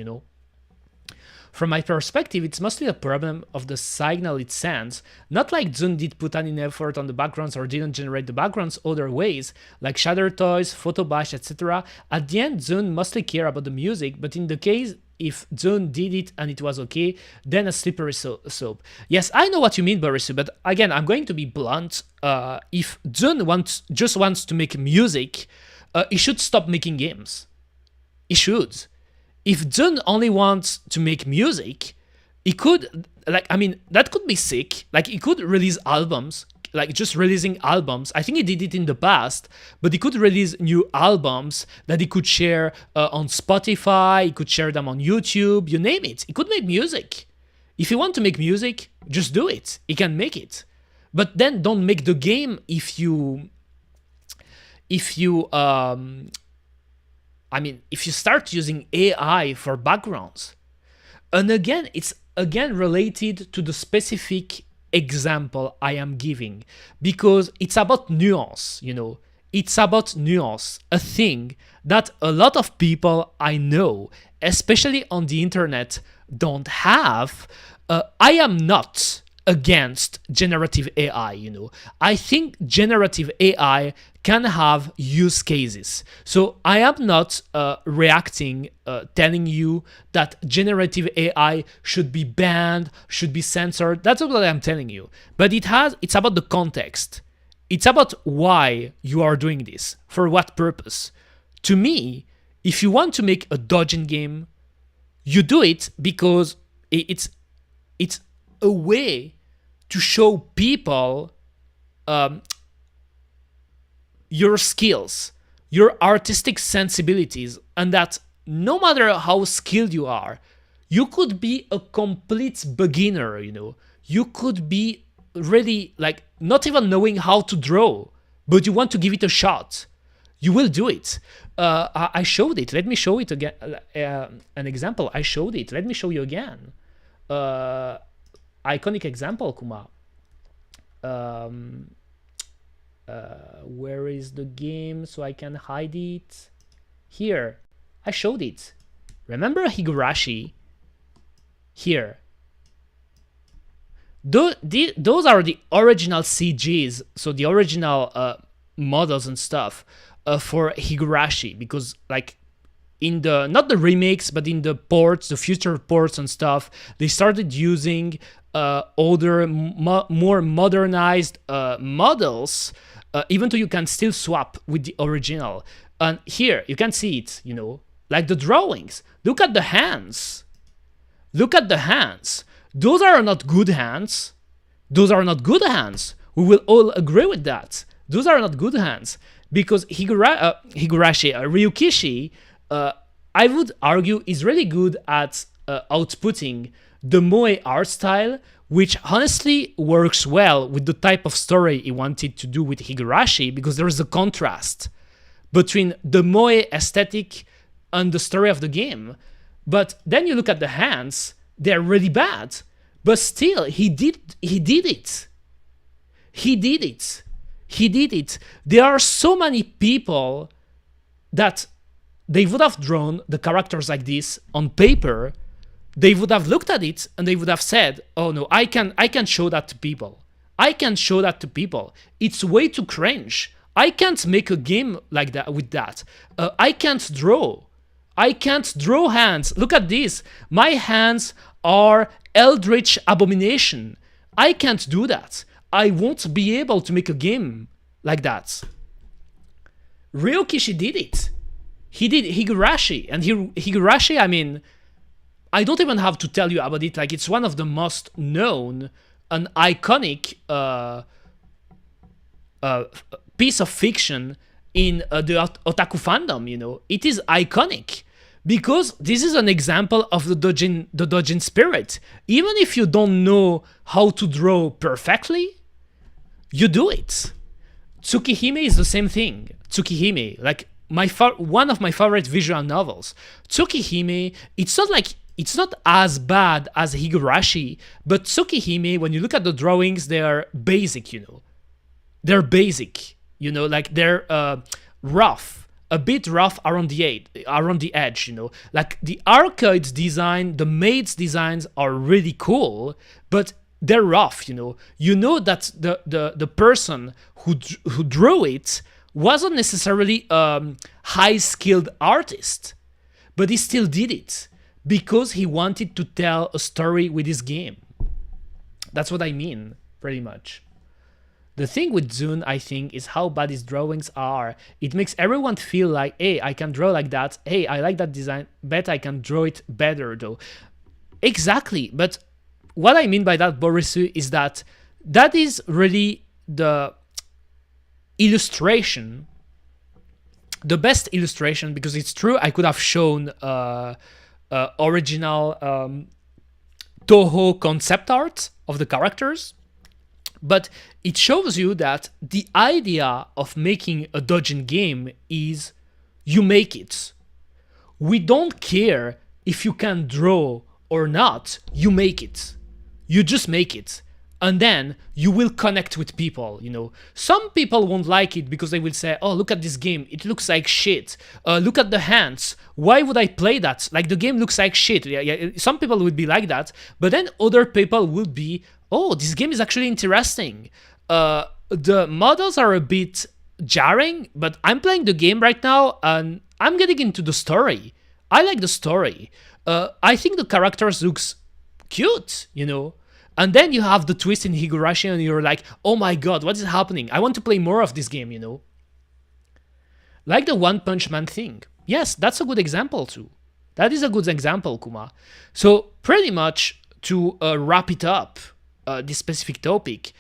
From my perspective, it's mostly a problem of the signal it sends, not like Jun did put any effort on the backgrounds or didn't generate the backgrounds other ways, like Shader Toys, Photo Bash, etc. At the end, Jun mostly care about the music, but in the case, if Jun did it and it was okay, then a slippery slope. Yes, I know what you mean, Borisu, but again, I'm going to be blunt. If Jun just wants to make music, he should stop making games. He should. If Jun only wants to make music, he could, that could be sick. Like, he could release albums, like just releasing albums. I think he did it in the past, but he could release new albums that he could share on Spotify, he could share them on YouTube, you name it. He could make music. If you want to make music, just do it. He can make it. But then don't make the game if you start using AI for backgrounds. And again, it's related to the specific example I am giving, because it's about nuance, It's about nuance, a thing that a lot of people I know, especially on the internet, don't have. I am not against generative AI, you know. I think generative AI can have use cases. So I am not reacting, telling you that generative AI should be banned, should be censored. That's not what I'm telling you. But it's about the context. It's about why you are doing this, for what purpose. To me, if you want to make a dodging game, you do it because it's a way to show people your skills, your artistic sensibilities, and that no matter how skilled you are, you could be a complete beginner, you know. You could be really like not even knowing how to draw, but you want to give it a shot. You will do it. I showed it. Let me show it again. An example. I showed it. Let me show you again. Iconic example, Kuma. Where is the game so I can hide it? Here. I showed it. Remember Higurashi? Here. Those are the original CGs, so the original models and stuff for Higurashi, because like in the, not the remakes, but in the ports, the future ports and stuff, they started using older, more modernized models, even though you can still swap with the original. And here, you can see it, you know, like the drawings. Look at the hands. Look at the hands. Those are not good hands. Those are not good hands. We will all agree with that. Those are not good hands. Because Ryukishi, I would argue, is really good at outputting the moe art style, which honestly works well with the type of story he wanted to do with Higurashi, because there is a contrast between the moe aesthetic and the story of the game. But then you look at the hands, they're really bad. But still, he did it. He did it. He did it. There are so many people that they would have drawn the characters like this on paper. They would have looked at it and they would have said, "Oh no, I can show that to people. I can show that to people. It's way too cringe. I can't make a game like that with that. I can't draw. I can't draw hands. Look at this. My hands are eldritch abomination. I can't do that. I won't be able to make a game like that." Ryukishi did it. He did Higurashi. And Higurashi, I mean, I don't even have to tell you about it. Like, it's one of the most known and iconic piece of fiction in the otaku fandom, you know. It is iconic because this is an example of the doujin spirit. Even if you don't know how to draw perfectly, you do it. Tsukihime is the same thing. Tsukihime, like one of my favorite visual novels. Tsukihime, it's not as bad as Higurashi, but Tsukihime, when you look at the drawings, they are basic, you know. They're basic, you know, like they're rough, a bit rough around the edge, you know. Like the arcade design, the maid's designs are really cool, but they're rough, you know. You know that the person who drew it wasn't necessarily a high-skilled artist, but he still did it because he wanted to tell a story with his game. That's what I mean, pretty much. The thing with Zune, I think, is how bad his drawings are. It makes everyone feel like, hey, I can draw like that. Hey, I like that design. Bet I can draw it better, though. Exactly. But what I mean by that, Borisu, is that is really the illustration, the best illustration, because it's true, I could have shown original Toho concept art of the characters, but it shows you that the idea of making a doujin game is you make it. We don't care if you can draw or not, you make it. You just make it. And then you will connect with people, you know. Some people won't like it because they will say, oh, look at this game. It looks like shit. Look at the hands. Why would I play that? Like, the game looks like shit. Yeah. Some people would be like that. But then other people will be, oh, this game is actually interesting. The models are a bit jarring, but I'm playing the game right now and I'm getting into the story. I like the story. I think the characters looks cute, you know. And then you have the twist in Higurashi and you're like, oh my god, what is happening? I want to play more of this game, you know. Like the One Punch Man thing. Yes, that's a good example too. That is a good example, Kuma. So pretty much to wrap it up, this specific topic,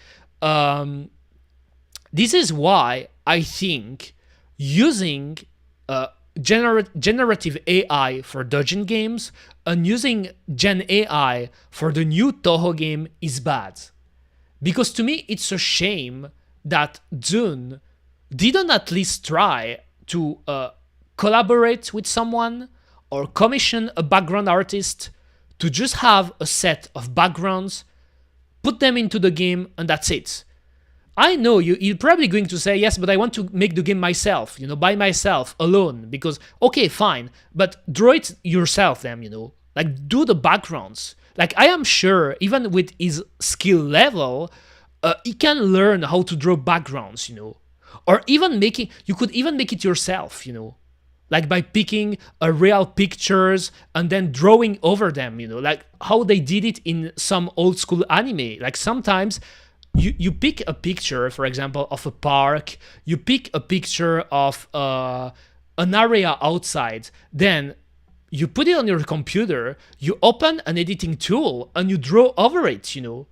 this is why I think using generative AI for Dojin games and using Gen AI for the new Toho game is bad. Because to me, it's a shame that Zune didn't at least try to collaborate with someone or commission a background artist to just have a set of backgrounds, put them into the game, and that's it. I know you're probably going to say, yes, but I want to make the game myself, you know, by myself, alone, because, okay, fine, but draw it yourself then, you know, like do the backgrounds. Like I am sure, even with his skill level, he can learn how to draw backgrounds, you know, or even you could even make it yourself, you know, like by picking real pictures and then drawing over them, you know, like how they did it in some old school anime. Like sometimes you pick a picture, for example, of a park, you pick a picture of an area outside, then you put it on your computer, you open an editing tool, and you draw over it, you know,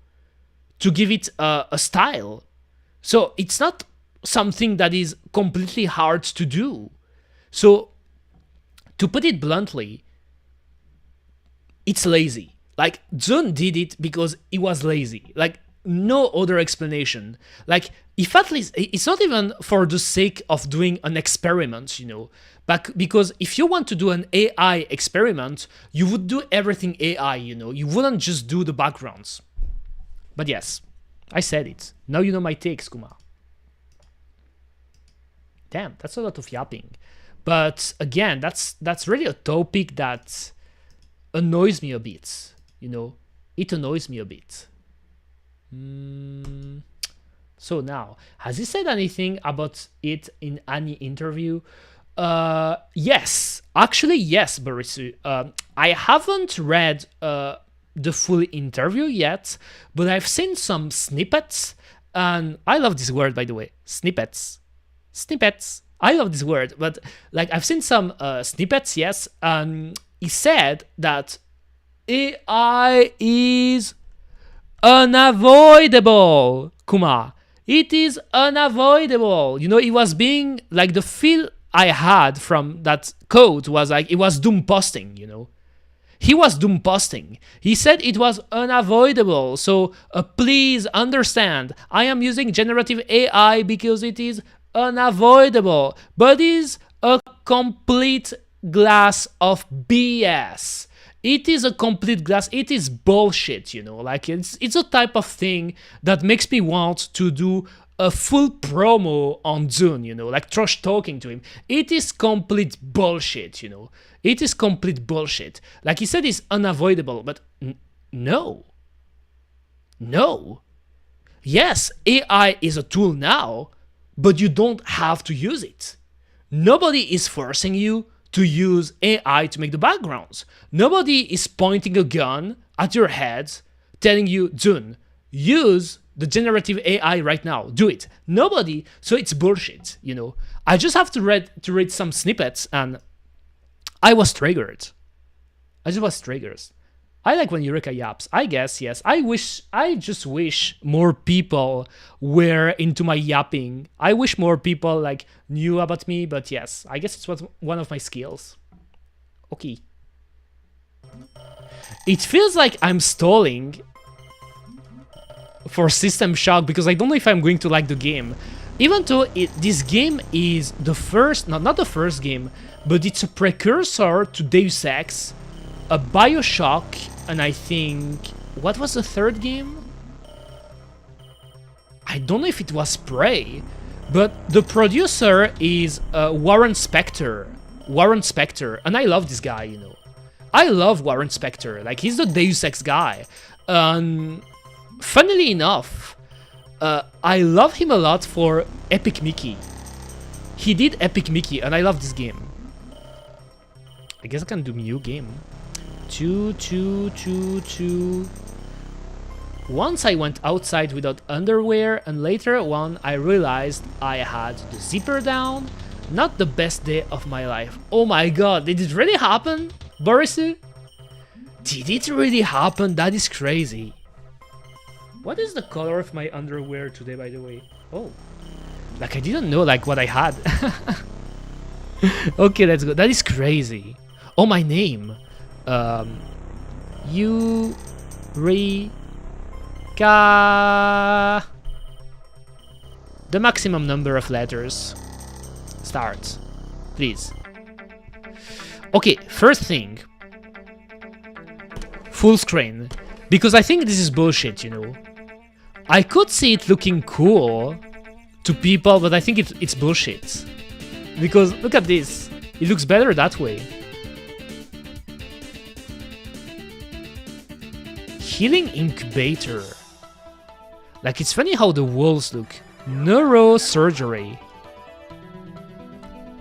to give it a style. So it's not something that is completely hard to do. So, to put it bluntly, it's lazy. Like, Zune did it because he was lazy. Like, no other explanation. Like, if at least, it's not even for the sake of doing an experiment, you know, but because if you want to do an AI experiment, you would do everything AI, you know, you wouldn't just do the backgrounds. But yes, I said it. Now you know my takes, Kuma. Damn, that's a lot of yapping. But again, that's really a topic that annoys me a bit, you know, it annoys me a bit. So now, has he said anything about it in any interview? Yes, actually, yes, Barisu. I haven't read the full interview yet, but I've seen some snippets, and I love this word, by the way, snippets. I love this word, but like I've seen some snippets, yes, and he said that AI is unavoidable, Kuma. It is unavoidable. You know, it was being like the feel I had from that code was like it was doom posting, you know. He was doom posting. He said it was unavoidable. So please understand, I am using generative AI because it is unavoidable, but is a complete glass of BS. It is a complete glass. It is bullshit, you know. Like it's a type of thing that makes me want to do a full promo on Zune, you know, like trash talking to him. It is complete bullshit, you know. It is complete bullshit. Like he said, it's unavoidable, but no. Yes, AI is a tool now, but you don't have to use it. Nobody is forcing you to use AI to make the backgrounds. Nobody is pointing a gun at your head telling you, Zune, use the generative AI right now. Do it. Nobody. So it's bullshit, you know. I just have to read some snippets and I was triggered. I just was triggered. I like when Eureka yaps. I guess, yes. I just wish more people were into my yapping. I wish more people like knew about me, but yes, I guess it's one of my skills. Okay. It feels like I'm stalling for System Shock because I don't know if I'm going to like the game. Even though this game is the first, not the first game, but it's a precursor to Deus Ex, a Bioshock, and I think, what was the third game? I don't know if it was Prey, but the producer is Warren Spector, and I love this guy, you know. I love Warren Spector, like he's the Deus Ex guy. funnily enough, I love him a lot for Epic Mickey. He did Epic Mickey, and I love this game. I guess I can do new game. 2, 2, 2, 2. Once I went outside without underwear, and later on I realized I had the zipper down. Not the best day of my life. Oh my god, did it really happen, Borisu? Did it really happen? That is crazy. What is the color of my underwear today, by the way? Oh, like I didn't know like what I had. Okay, let's go. That is crazy. Oh, my name. Eureka. The maximum number of letters. Start, please. Okay, first thing. Full screen. Because I think this is bullshit, you know. I could see it looking cool to people, but I think it's bullshit. Because look at this. It looks better that way. Healing incubator. Like, it's funny how the walls look. Neurosurgery.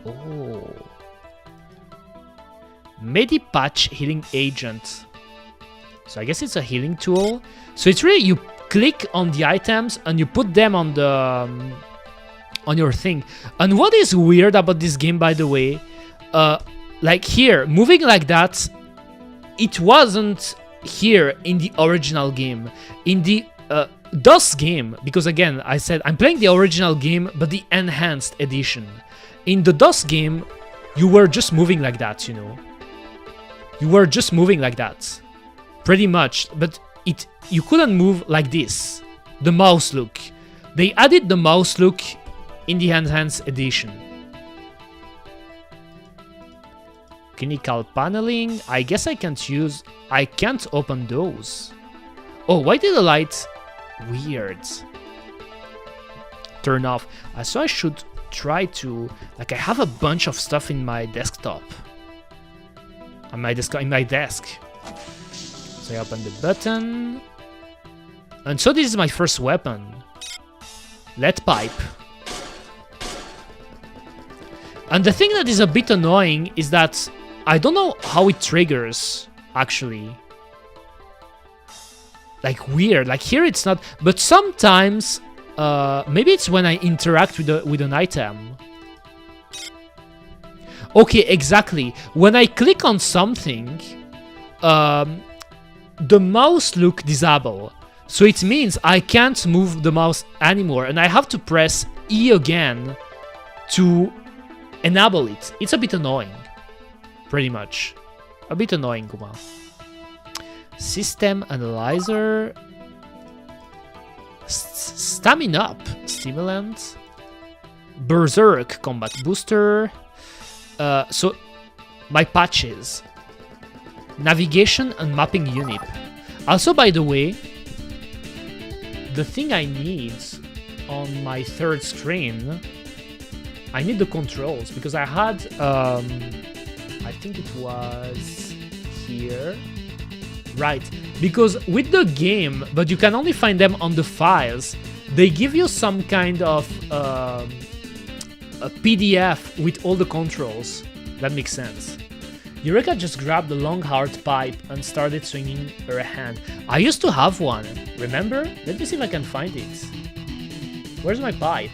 Oh. Medipatch healing agent. So I guess it's a healing tool. So it's really, you click on the items and you put them on the on your thing. And what is weird about this game, by the way, like here, moving like that, it wasn't here in the original game. In the DOS game, because again, I said I'm playing the original game, but the enhanced edition. In the DOS game, you were just moving like that, you know. You were just moving like that. Pretty much, but you couldn't move like this. The mouse look. They added the mouse look in the enhanced edition. Clinical paneling. I guess I can't open those. Oh, why did the light? Weird. Turn off. So I should try to, like, I have a bunch of stuff in my desktop. On my desk. So I open the button. And so this is my first weapon. Lead pipe. And the thing that is a bit annoying is that I don't know how it triggers, actually. Like, weird. Like, here it's not. But sometimes, maybe it's when I interact with an item. Okay, exactly. When I click on something, the mouse look disable. So it means I can't move the mouse anymore, and I have to press E again to enable it. It's a bit annoying. Pretty much. A bit annoying, Kuma. System analyzer. Stamina up. Stimulant. Berserk combat booster. So my patches. Navigation and mapping unit. Also, by the way, the thing I need on my third screen, I need the controls, because I had, I think it was here. Right, because with the game, but you can only find them on the files, they give you some kind of a PDF with all the controls. That makes sense. Eureka just grabbed the long hard pipe and started swinging her hand. I used to have one, remember? Let me see if I can find it. Where's my pipe?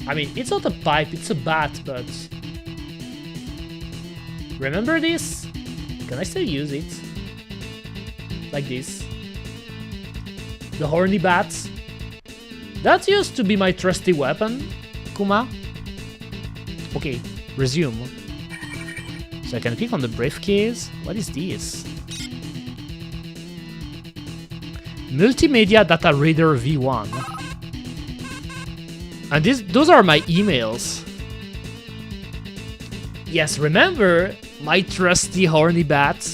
I mean, it's not a pipe, it's a bat, but... Remember this? Can I still use it? Like this. The horny bat. That used to be my trusty weapon, Kuma. Okay, resume. So I can click on the briefcase. What is this? Multimedia Data Reader V1. And those are my emails. Yes, remember my trusty horny bat?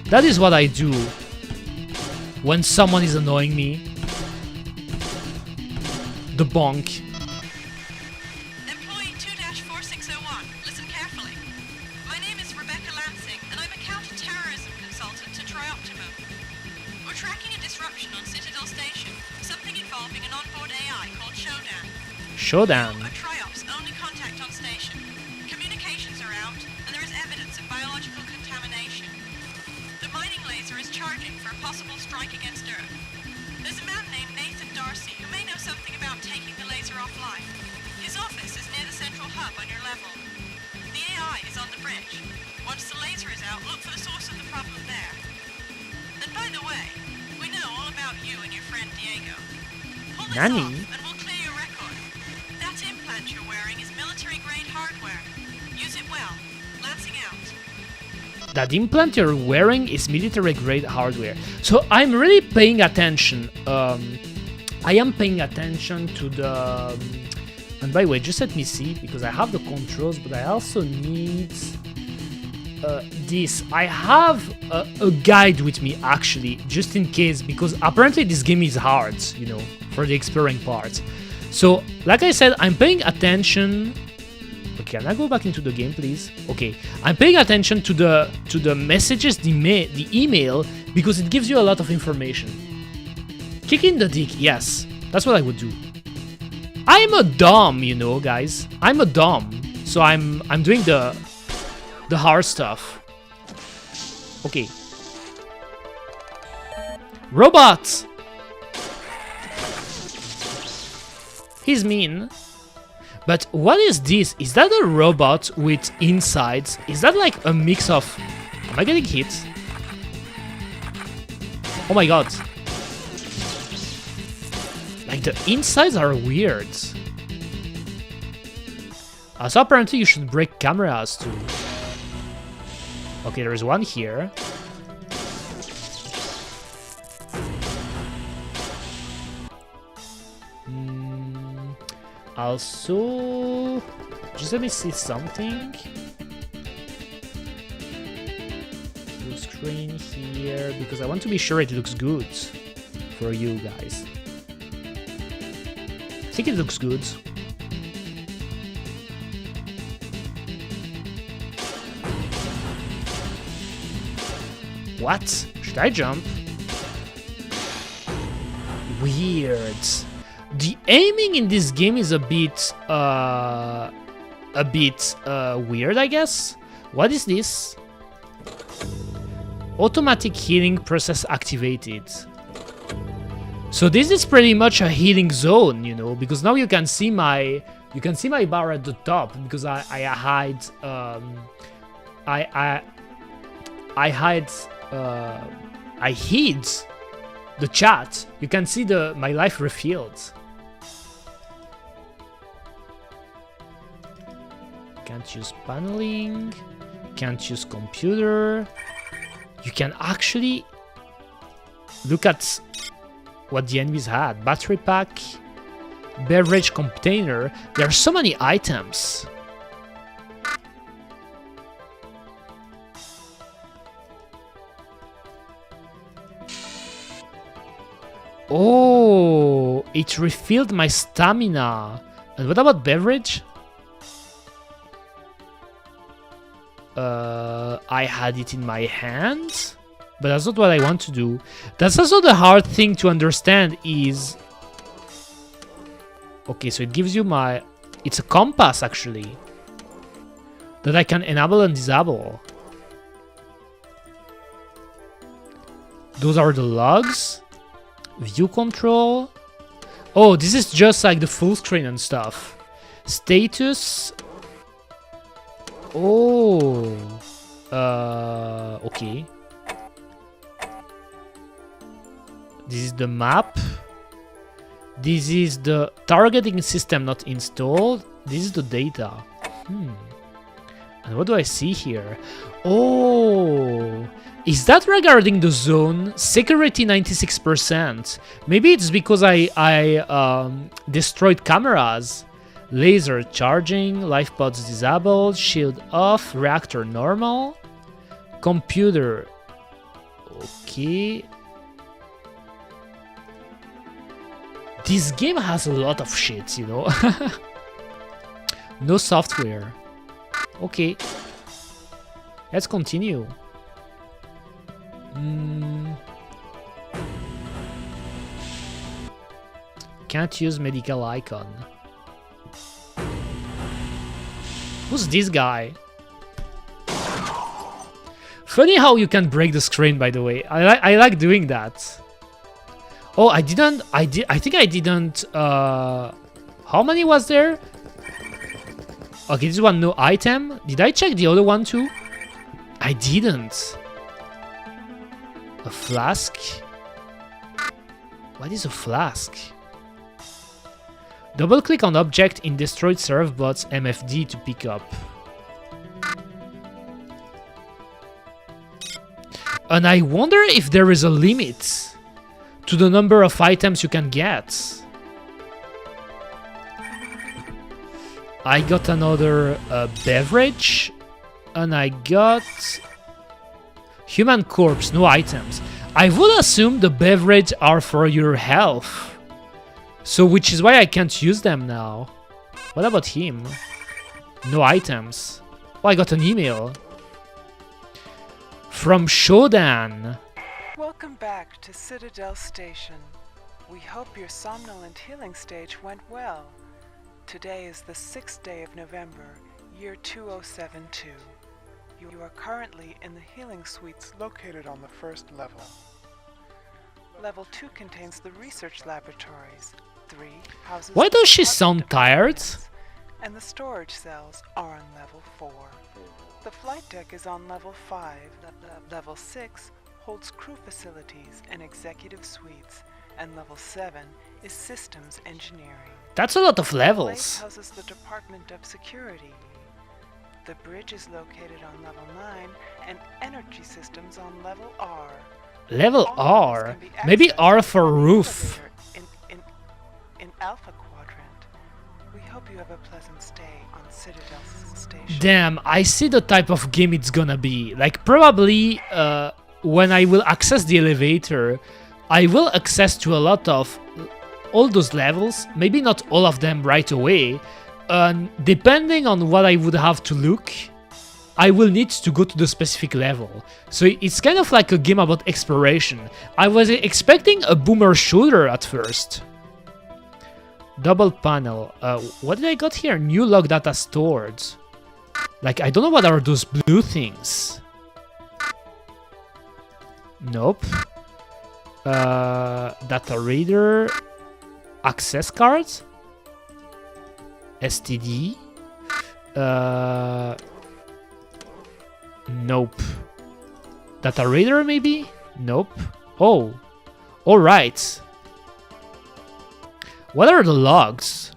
That is what I do when someone is annoying me. The bonk. Employee 2-4601, listen carefully. My name is Rebecca Lansing, and I'm a counter-terrorism consultant to Trioptimum. option on Citadel Station. Something involving an onboard AI called Shodan. Shodan. A Triop's only contact on station. Communications are out, and there is evidence of biological contamination. The mining laser is charging for a possible strike against Earth. There's a man named Nathan Darcy who may know something about taking the laser offline. His office is near the central hub on your level. The AI is on the bridge. Once the laser is out, look for the source of the problem there. And by the way, we know all about you and your friend Diego. Pull this Nani? off and we'll clear your record. That implant you're wearing is military-grade hardware. Use it well. Lancing out. That implant you're wearing is military-grade hardware. So I'm really paying attention. I am paying attention to the... and by the way, just let me see, because I have the controls, but I also need this. I have a guide with me, actually, just in case, because apparently this game is hard, you know, for the exploring part. So, like I said, I'm paying attention... Okay, can I go back into the game, please? Okay, I'm paying attention to the messages, the email, because it gives you a lot of information. Kicking the dick, yes, that's what I would do. I'm a dom, you know, guys. I'm a dom, so I'm doing the hard stuff. Okay. Robot. He's mean. But what is this? Is that a robot with insides? Is that like a mix of... Am I getting hit? Oh my god. Like the insides are weird. So apparently you should break cameras too. Okay, there's one here. Also, just let me see something. Full screen here, because I want to be sure it looks good for you guys. I think it looks good. What? Should I jump? Weird. The aiming in this game is a bit weird, I guess. What is this? Automatic healing process activated. So this is pretty much a healing zone, you know, because now you can see my bar at the top, because I hid the chat. You can see my life refilled. Can't use paneling. Can't use computer. You can actually look at what the enemies had. Battery pack, beverage container. There are so many items. Oh, it refilled my stamina. And what about beverage? I had it in my hand, but that's not what I want to do. That's also the hard thing to understand is... Okay, so it gives you my... It's a compass, actually, that I can enable and disable. Those are the logs. View control. Oh, this is just like the full screen and stuff. Status. Oh. Okay. This is the map. This is the targeting system not installed. This is the data. And what do I see here? Oh. Is that regarding the zone? Security 96%. Maybe it's because I destroyed cameras. Laser charging, life pods disabled, shield off, reactor normal, computer. Okay. This game has a lot of shit, you know. No software. Okay. Let's continue. can't use medical icon. Who's this guy? Funny how you can break the screen, by the way. I like doing that. Oh, I think I didn't. How many was there? Okay, this one, no item. Did I check the other one too? I didn't. A flask? What is a flask? Double click on object in destroyed servbot's MFD to pick up. And I wonder if there is a limit to the number of items you can get. I got another beverage, and I got human corpse, no items. I would assume the beverage are for your health, so which is why I can't use them now. What about him? No items. Oh, I got an email from Shodan. Welcome back to Citadel Station. We hope your somnolent healing stage went well. Today is the 6th day of November, year 2072. You are currently in the healing suites located on the first level. Level 2 contains the research laboratories. 3 houses. Why does she sound tired? And the storage cells are on level 4. The flight deck is on level 5. Level 6 holds crew facilities and executive suites, and level 7 is systems engineering. That's a lot of The levels. place houses the Department of Security. The bridge is located on level 9, and energy systems on level R. Level All levels R? can be Maybe accessed R for from the roof. elevator in Alpha Quadrant. We hope you have a pleasant stay on Citadel Station. Damn, I see the type of game it's gonna be. Like, probably when I will access the elevator, I will access to a lot of all those levels. Maybe not all of them right away. Depending on what I would have to look, I will need to go to the specific level. So it's kind of like a game about exploration. I was expecting a boomer shooter at first. Double panel. What did I got here? New log data stored. Like, I don't know what are those blue things. Nope. Data reader. Access cards. STD. Nope. Data reader maybe? Nope. Oh. Alright. What are the logs?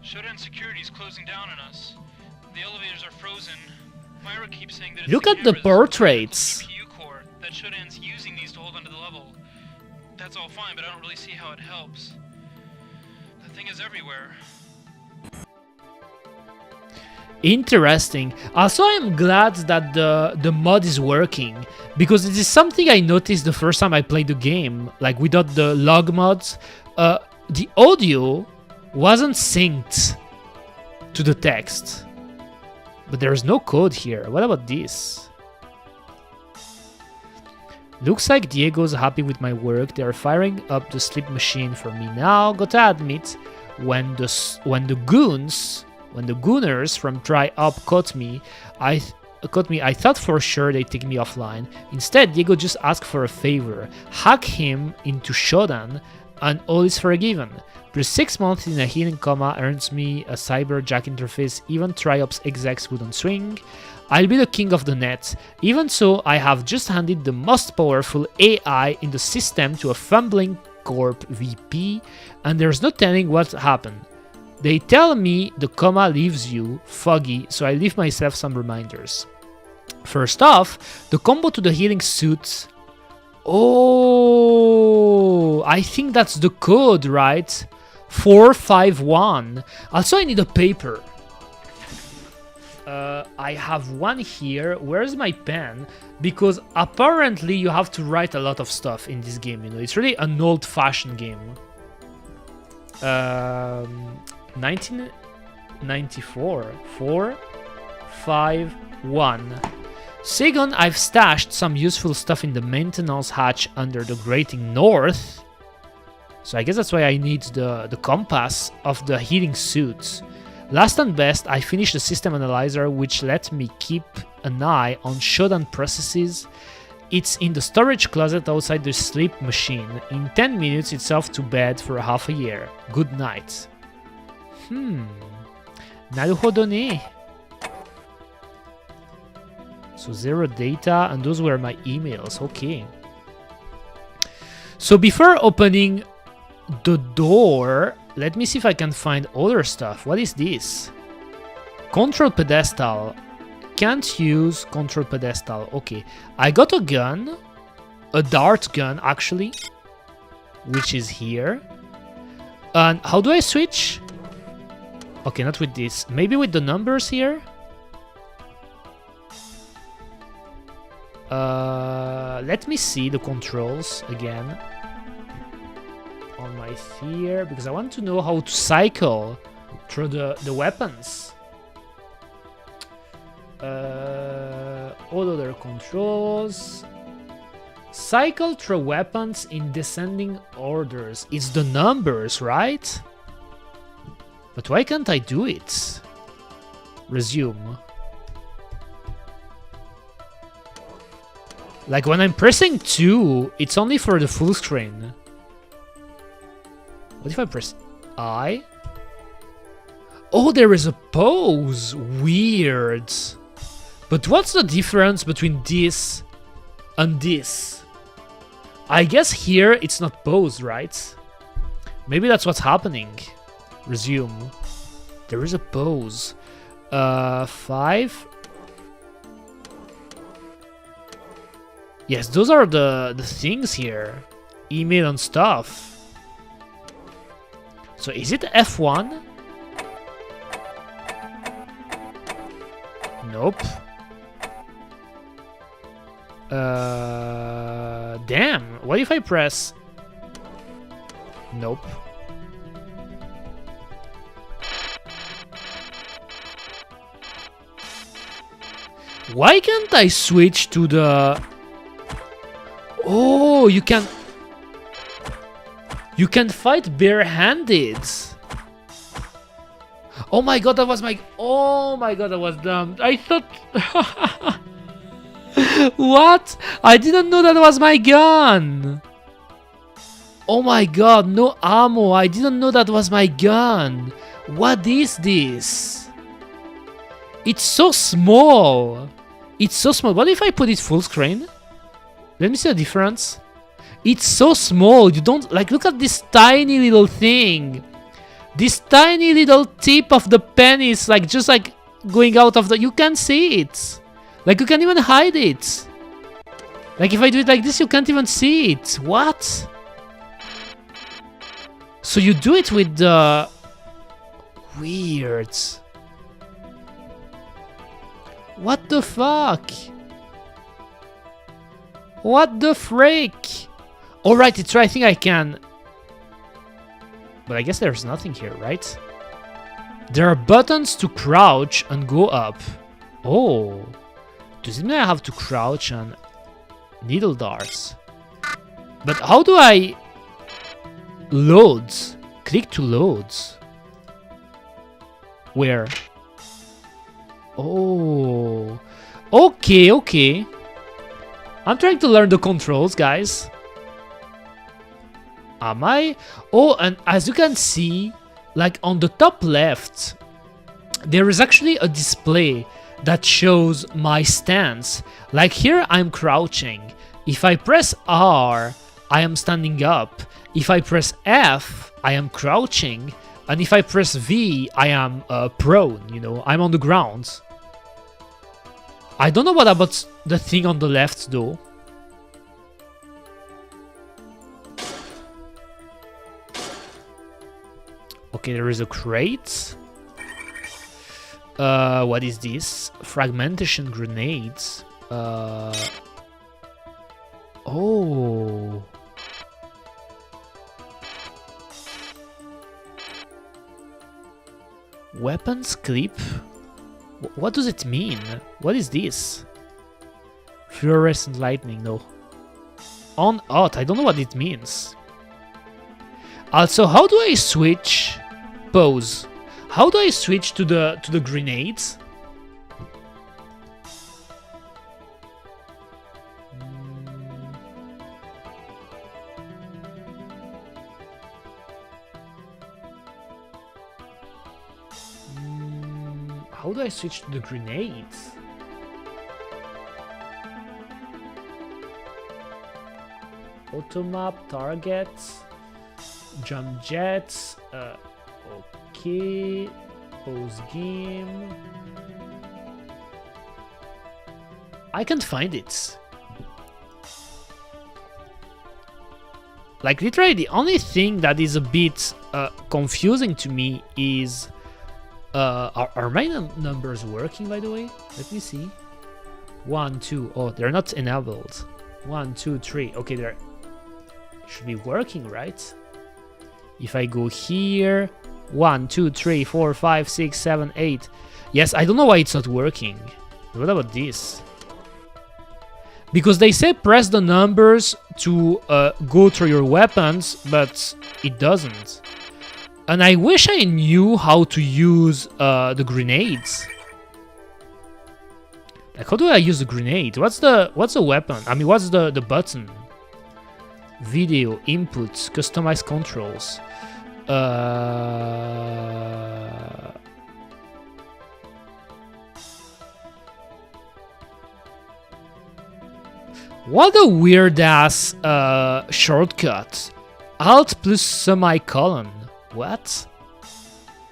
Shodan security is closing down on us. The elevators are frozen. Myra keeps saying that it's Look the at the cameras portraits. and the GPU core that Shodan's using these to hold onto the level. That's all fine, but I don't really see how it helps. The thing is everywhere. Interesting. Also, I'm glad that the mod is working, because it is something I noticed the first time I played the game. Like, without the log mods, the audio wasn't synced to the text. But there's no code here. What about this? Looks like Diego's happy with my work. They are firing up the sleep machine for me now. Gotta admit, when the gooners from Dry Up caught me, I thought for sure they'd take me offline. Instead, Diego just asked for a favor: hack him into Shodan, and all is forgiven. Plus 6 months in a healing coma earns me a cyber jack interface. Even Triop's execs wouldn't swing. I'll be the king of the net. Even so, I have just handed the most powerful AI in the system to a fumbling corp VP, and there's no telling what happened. They tell me the coma leaves you foggy, so I leave myself some reminders. First off, the combo to the healing suit. Oh, I think that's the code, right? 451. Also, I need a paper. I have one here. Where's my pen? Because apparently you have to write a lot of stuff in this game. You know, it's really an old-fashioned game. 1994. 451. Second, I've stashed some useful stuff in the maintenance hatch under the grating north. So I guess that's why I need the compass of the heating suit. Last and best, I finished the system analyzer, which let me keep an eye on shutdown processes. It's in the storage closet outside the sleep machine. In 10 minutes, it's off to bed for half a year. Good night. なるほどね. So 0 data, and those were my emails. Okay. So before opening the door, let me see if I can find other stuff. What is this? Control pedestal. Can't use control pedestal. Okay. I got a gun. A dart gun, actually. Which is here. And how do I switch? Okay, not with this. Maybe with the numbers here? Let me see the controls again. On my sphere, because I want to know how to cycle through the weapons. All other controls. Cycle through weapons in descending orders. It's the numbers, right? But why can't I do it? Resume. Like when I'm pressing 2, it's only for the full screen. What if I press I? Oh, there is a pause. Weird. But what's the difference between this and this? I guess here it's not pause, right? Maybe that's what's happening. Resume. There is a pause. 5. Yes, those are the things here. Email and stuff. So is it F1? Nope. Damn. What if I press? Nope. Why can't I switch to the... Oh, you can fight barehanded. Oh my god, that was my... Oh my god, that was dumb. I thought... What? I didn't know that was my gun. Oh my god, no ammo. I didn't know that was my gun. What is this? It's so small. It's so small. What if I put it full screen? Let me see the difference. It's so small. You don't... Like, look at this tiny little thing. This tiny little tip of the pen is like just like going out of the... You can't see it. Like, you can't even hide it. Like, if I do it like this, you can't even see it. What? So you do it with the... Weird. What the fuck? What the frick? Alright, it's right. I think I can... But I guess there's nothing here, right? There are buttons to crouch and go up. Oh. Does it mean I have to crouch and needle darts? But how do I... Load? Click to load. Where? Oh. Okay, okay. I'm trying to learn the controls, guys. Am I? Oh, and as you can see, like on the top left, there is actually a display that shows my stance. Like here, I'm crouching. If I press R, I am standing up. If I press F, I am crouching. And if I press V, I am prone, you know, I'm on the ground. I don't know what about the thing on the left, though. Okay, there is a crate. What is this? Fragmentation grenades. Oh. Weapons clip? What does it mean? What is this? Fluorescent lightning, no. On out, I don't know what it means. Also, how do I switch? Pause. How do I switch to the grenades? How do I switch to the grenades? Auto map, targets, jump jets. Okay. Pause game. I can't find it. Like literally, the only thing that is a bit confusing to me is. Are my numbers working, by the way? Let me see. 1, 2. Oh, they're not enabled. 1, 2, 3. Okay, they should be working, right? If I go here, 1, 2, 3, 4, 5, 6, 7, 8. Yes, I don't know why it's not working. What about this? Because they say press the numbers to go through your weapons, but it doesn't. And I wish I knew how to use the grenades. Like, how do I use the grenade? What's the weapon? I mean, what's the button? Video, inputs, customize controls. What a weird ass shortcut. Alt plus semicolon. What?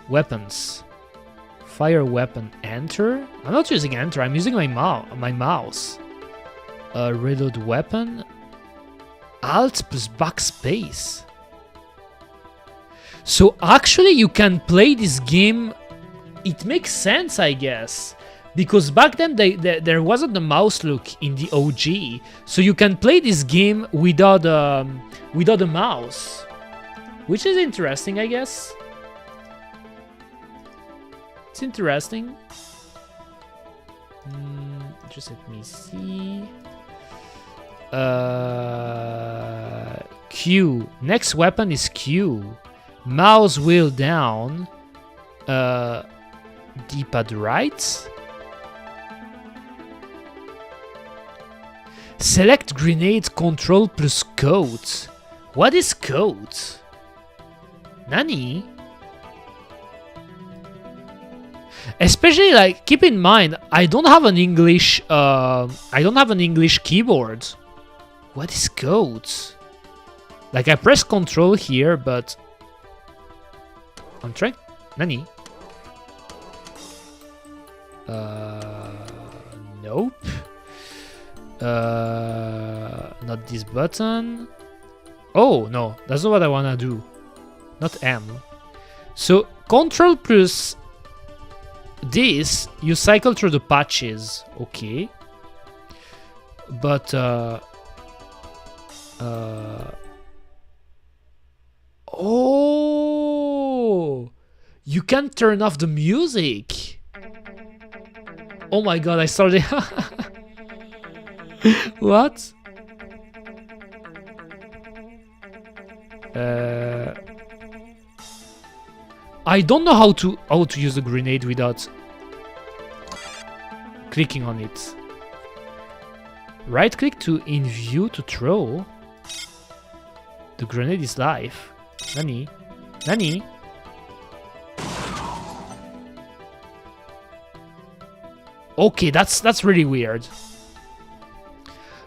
Weapons. Fire weapon. Enter? I'm not using enter. I'm using my mouse. Reload weapon. Alt plus backspace. So actually you can play this game. It makes sense, I guess. Because back then there wasn't the mouse look in the OG. So you can play this game without a mouse. Which is interesting, I guess. It's interesting. Just let me see. Q. Next weapon is Q. Mouse wheel down. D-pad right. Select grenade control plus code. What is code? Nani? Especially, like, keep in mind, I don't have an English keyboard. What is code? Like, I press control here, but I'm trying. Nani? Nope. Not this button. Oh no, that's not what I wanna do. Not M. So control plus this, you cycle through the patches. Okay. But oh, you can turn off the music. Oh my god, I started. What? I don't know how to use the grenade without clicking on it. Right click to in view to throw. The grenade is live. Nani? Nani? Okay, that's really weird.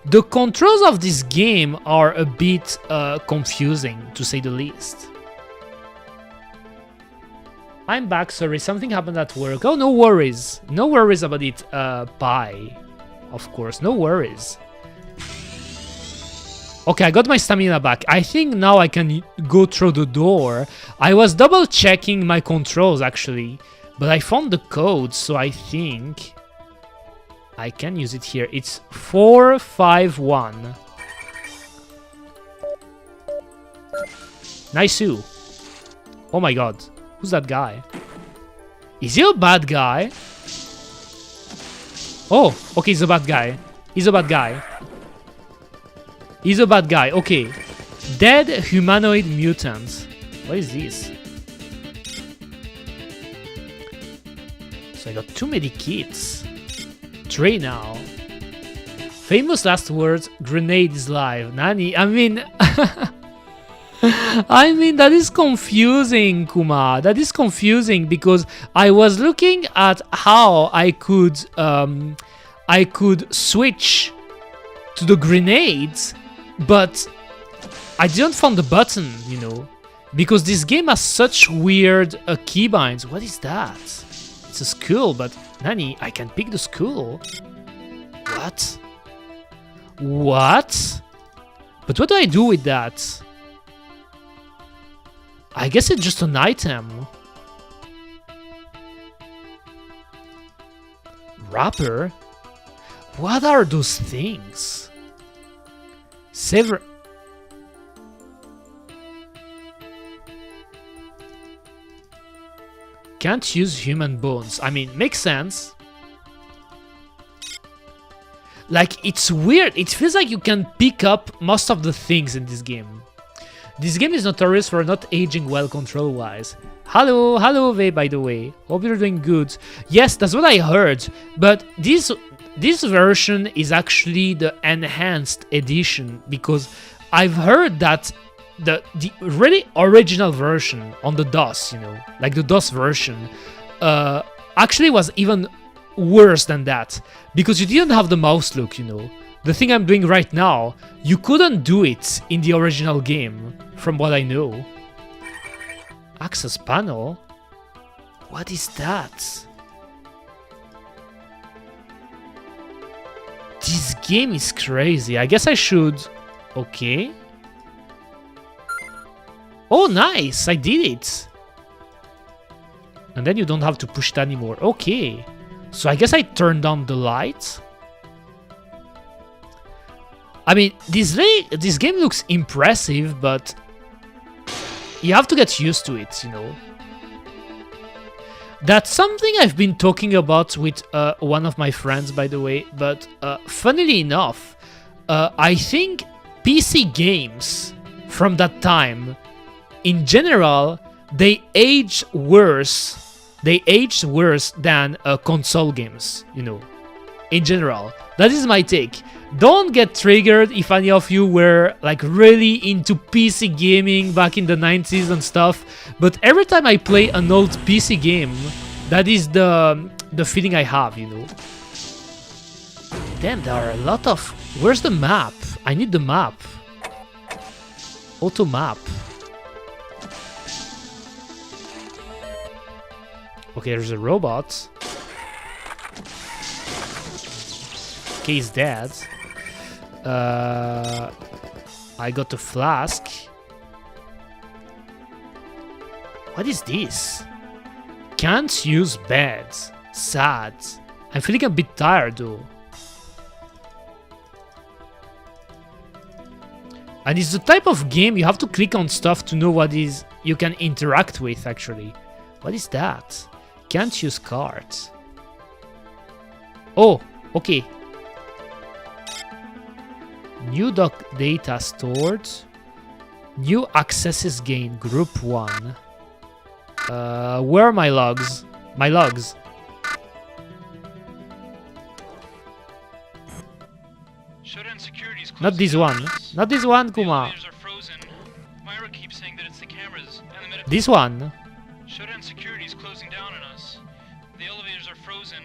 The controls of this game are a bit confusing, to say the least. I'm back, sorry, something happened at work. Oh, no worries. No worries about it, bye. Of course, no worries. Okay, I got my stamina back. I think now I can go through the door. I was double checking my controls, actually. But I found the code, so I think I can use it here. It's 451. Nice-oo. Oh my god. Who's that guy? Is he a bad guy? Oh, okay, he's a bad guy. He's a bad guy. He's a bad guy, okay. Dead humanoid mutant. What is this? So I got too many kits. 3 now. Famous last words, grenade is live. Nani? I mean... I mean, that is confusing, Kuma. That is confusing because I was looking at how I could switch to the grenades, but I didn't find the button, you know, because this game has such weird keybinds. What is that? It's a skull, but Nani, I can pick the skull. What? What? But what do I do with that? I guess it's just an item. Wrapper? What are those things? Sever... Can't use human bones. I mean, makes sense. Like, it's weird. It feels like you can pick up most of the things in this game. This game is notorious for not aging well control-wise. Hello, Vey, by the way. Hope you're doing good. Yes, that's what I heard. But this version is actually the enhanced edition, because I've heard that the really original version on the DOS, you know, like the DOS version, actually was even worse than that, because you didn't have the mouse look, you know. The thing I'm doing right now, you couldn't do it in the original game, from what I know. Access panel? What is that? This game is crazy. I guess I should... Okay. Oh, nice! I did it! And then you don't have to push it anymore. Okay. So I guess I turned on the light. I mean, this game looks impressive, but you have to get used to it, you know. That's something I've been talking about with one of my friends, by the way, but funnily enough, I think PC games from that time, in general, they age worse. They aged worse than console games, you know, in general. That is my take. Don't get triggered if any of you were like really into PC gaming back in the 90s and stuff, but every time I play an old PC game, that is the feeling I have, you know. Damn, there are a lot of... Where's the map? I need the map. Auto map. Okay, there's a robot. Okay, he's dead. I got a flask. What is this? Can't use beds. Sad. I'm feeling a bit tired though. And it's the type of game you have to click on stuff to know what is you can interact with actually. What is that? Can't use cards. Oh, okay. New doc data stored. New accesses gained. Group 1. Where are my logs? My logs. Showdown security's Not this one. Not this one, Kuma. This one. Showdown security is closing down on us. The elevators are frozen.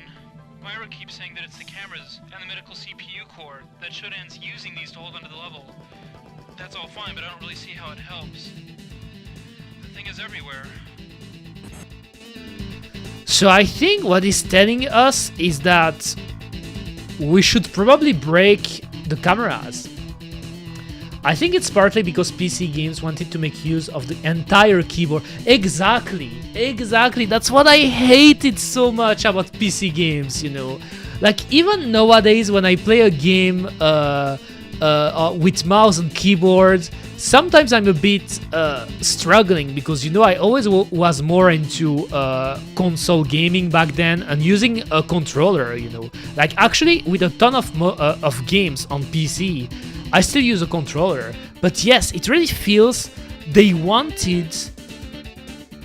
Myra keeps saying that it's the cameras and the medical CPU core that Showdown's using these to hold onto the level. That's all fine, but I don't really see how it helps. The thing is everywhere. So I think what he's telling us is that we should probably break the cameras. I think it's partly because PC games wanted to make use of the entire keyboard. Exactly. That's what I hated so much about PC games, you know. Like, even nowadays when I play a game with mouse and keyboard, sometimes I'm a bit struggling because, you know, I always was more into console gaming back then and using a controller, you know. Like, actually, with a ton of games on PC, I still use a controller. But yes, it really feels they wanted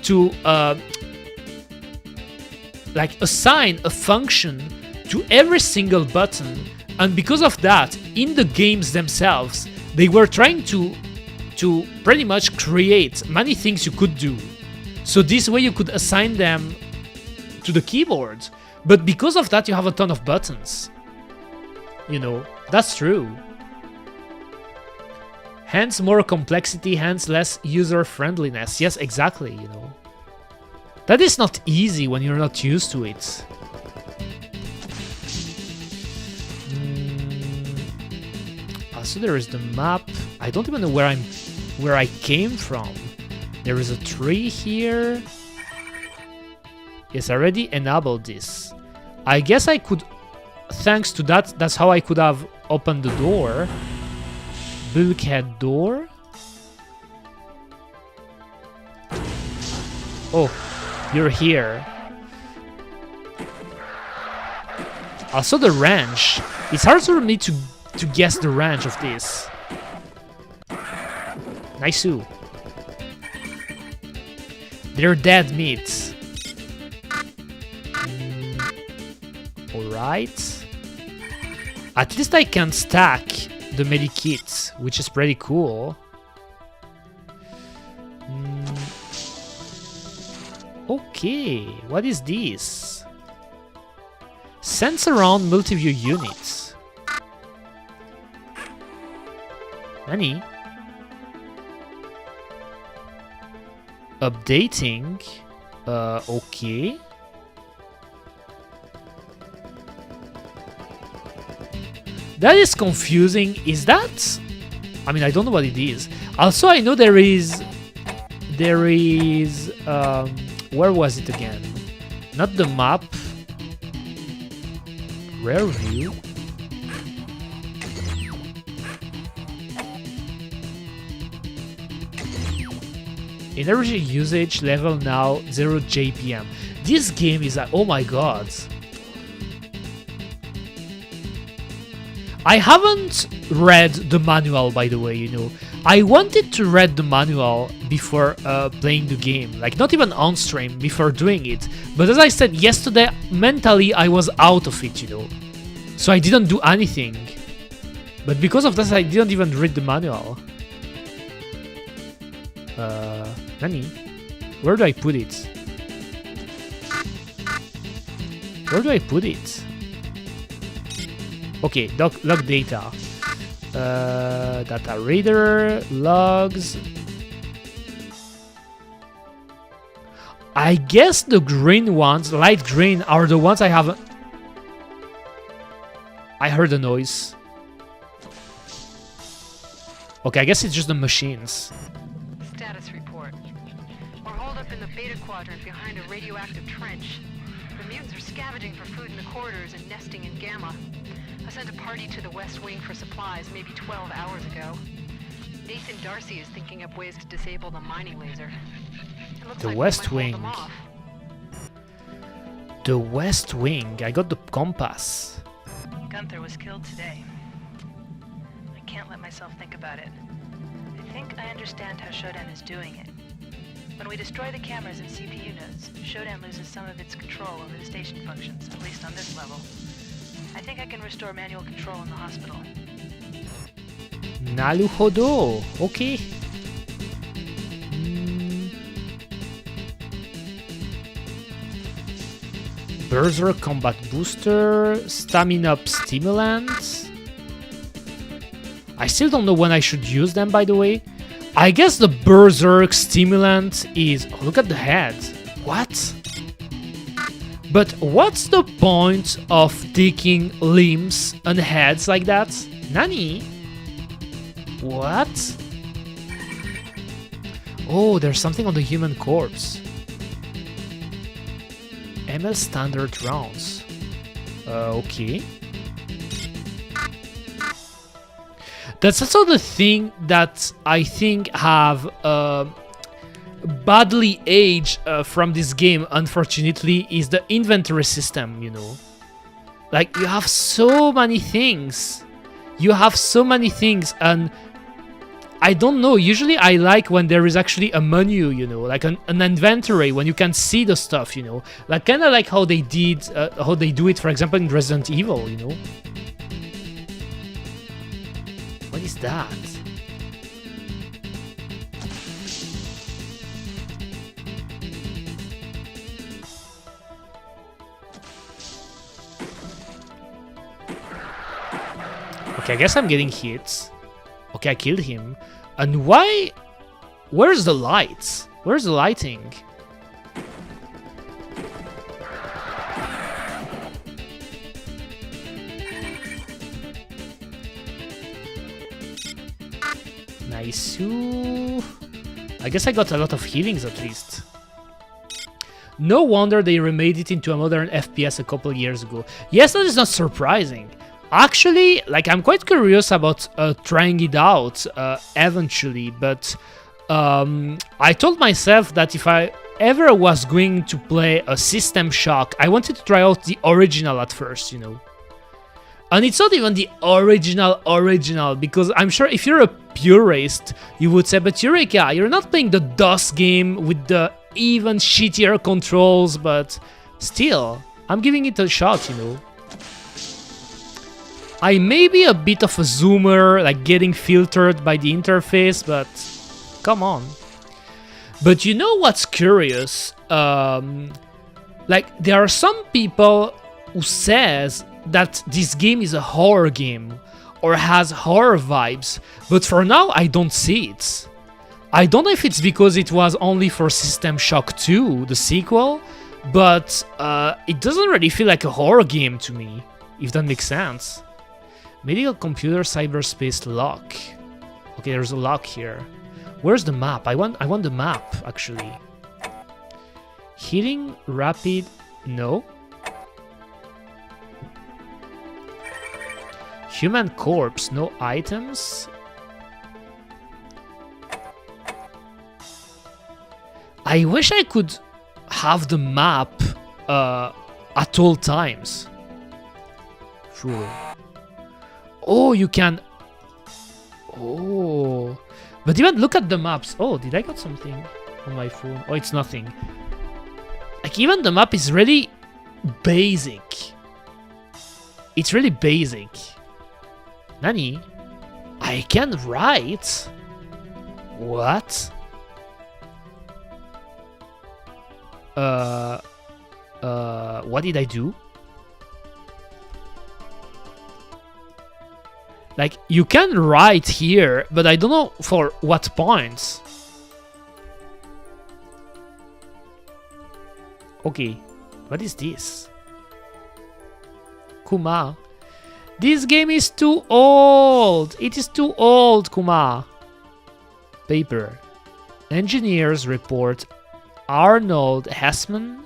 to like assign a function to every single button, and because of that, in the games themselves, they were trying to pretty much create many things you could do. So this way you could assign them to the keyboard. But because of that, you have a ton of buttons. You know, that's true. Hence more complexity, hence less user friendliness. Yes, exactly, you know. That is not easy when you're not used to it. So there is the map. I don't even know where I came from. There is a tree here. Yes, I already enabled this. I guess I could, thanks to that, that's how I could have opened the door. Bulkhead door. Oh, you're here. Also the range. It's hard for me to guess the range of this. Nice. They're dead meat. Alright. At least I can stack the medikit, which is pretty cool. Okay, what is this? Sense around multi-view units. Nani? Updating. Okay. That is confusing. Is that? I mean, I don't know what it is. Also, I know there is. Where was it again? Not the map. Rare view. Energy usage level now 0 JPM. This game is like, oh my god. I haven't read the manual, by the way, you know. I wanted to read the manual before playing the game. Like, not even on stream, before doing it. But as I said yesterday, mentally I was out of it, you know. So I didn't do anything. But because of that, I didn't even read the manual. Nani? Where do I put it? Where do I put it? Okay, log data. Data reader, logs. I guess the green ones, light green, are the ones I haven't. I heard a noise. Okay, I guess it's just the machines. Status report. We're holed up in the Beta Quadrant behind a radioactive trench. The mutants are scavenging for food in the corridors and nesting in Gamma. I sent a party to the West Wing for supplies maybe 12 hours ago. Nathan Darcy is thinking up ways to disable the mining laser. It looks The like we West might hold Wing. them off. The West Wing. I got the compass. Gunther was killed today. I can't let myself think about it. I think I understand how Shodan is doing it. When we destroy the cameras and CPU nodes, Shodan loses some of its control over the station functions, at least on this level. I think I can restore manual control in the hospital. Naruhodo. Okay. Berserk combat booster, stamina up stimulants. I still don't know when I should use them, by the way. I guess the Berserk stimulant is... Oh, look at the head. What? But what's the point of taking limbs and heads like that? Nani? What? Oh, there's something on the human corpse. ML standard rounds. Okay. That's also the thing that I think have badly aged from this game, unfortunately, is the inventory system, you know. Like, you have so many things. You have so many things, and I don't know. Usually I like when there is actually a menu, you know, like an inventory when you can see the stuff, you know, like kind of like how they do it, for example, in Resident Evil, you know. What is that? Okay, I guess I'm getting hits. Okay, I killed him. And why? Where's the lights? Where's the lighting? Nice. I guess I got a lot of healings at least. No wonder they remade it into a modern FPS a couple years ago. Yes, that is not surprising. Actually, like, I'm quite curious about trying it out eventually, but I told myself that if I ever was going to play a System Shock, I wanted to try out the original at first, you know. And it's not even the original, because I'm sure if you're a purist, you would say, but Eureka, you're not playing the DOS game with the even shittier controls, but still, I'm giving it a shot, you know. I may be a bit of a zoomer, like getting filtered by the interface, but come on. But you know what's curious? Like, there are some people who says that this game is a horror game or has horror vibes, but for now I don't see it. I don't know if it's because it was only for System Shock 2, the sequel, but it doesn't really feel like a horror game to me, if that makes sense. Medical computer cyberspace lock. Okay, there's a lock here. Where's the map? I want the map, actually. Healing rapid, no. Human corpse, no items. I wish I could have the map at all times. Sure. Oh, you can... Oh. But even look at the maps. Oh, did I got something on my phone? Oh, it's nothing. Like, even the map is really basic. It's really basic. Nani? I can write? What? What did I do? Like, you can write here, but I don't know for what points. Okay, what is this? Kuma. This game is too old. It is too old, Kuma. Paper. Engineers report Arnold Hessman.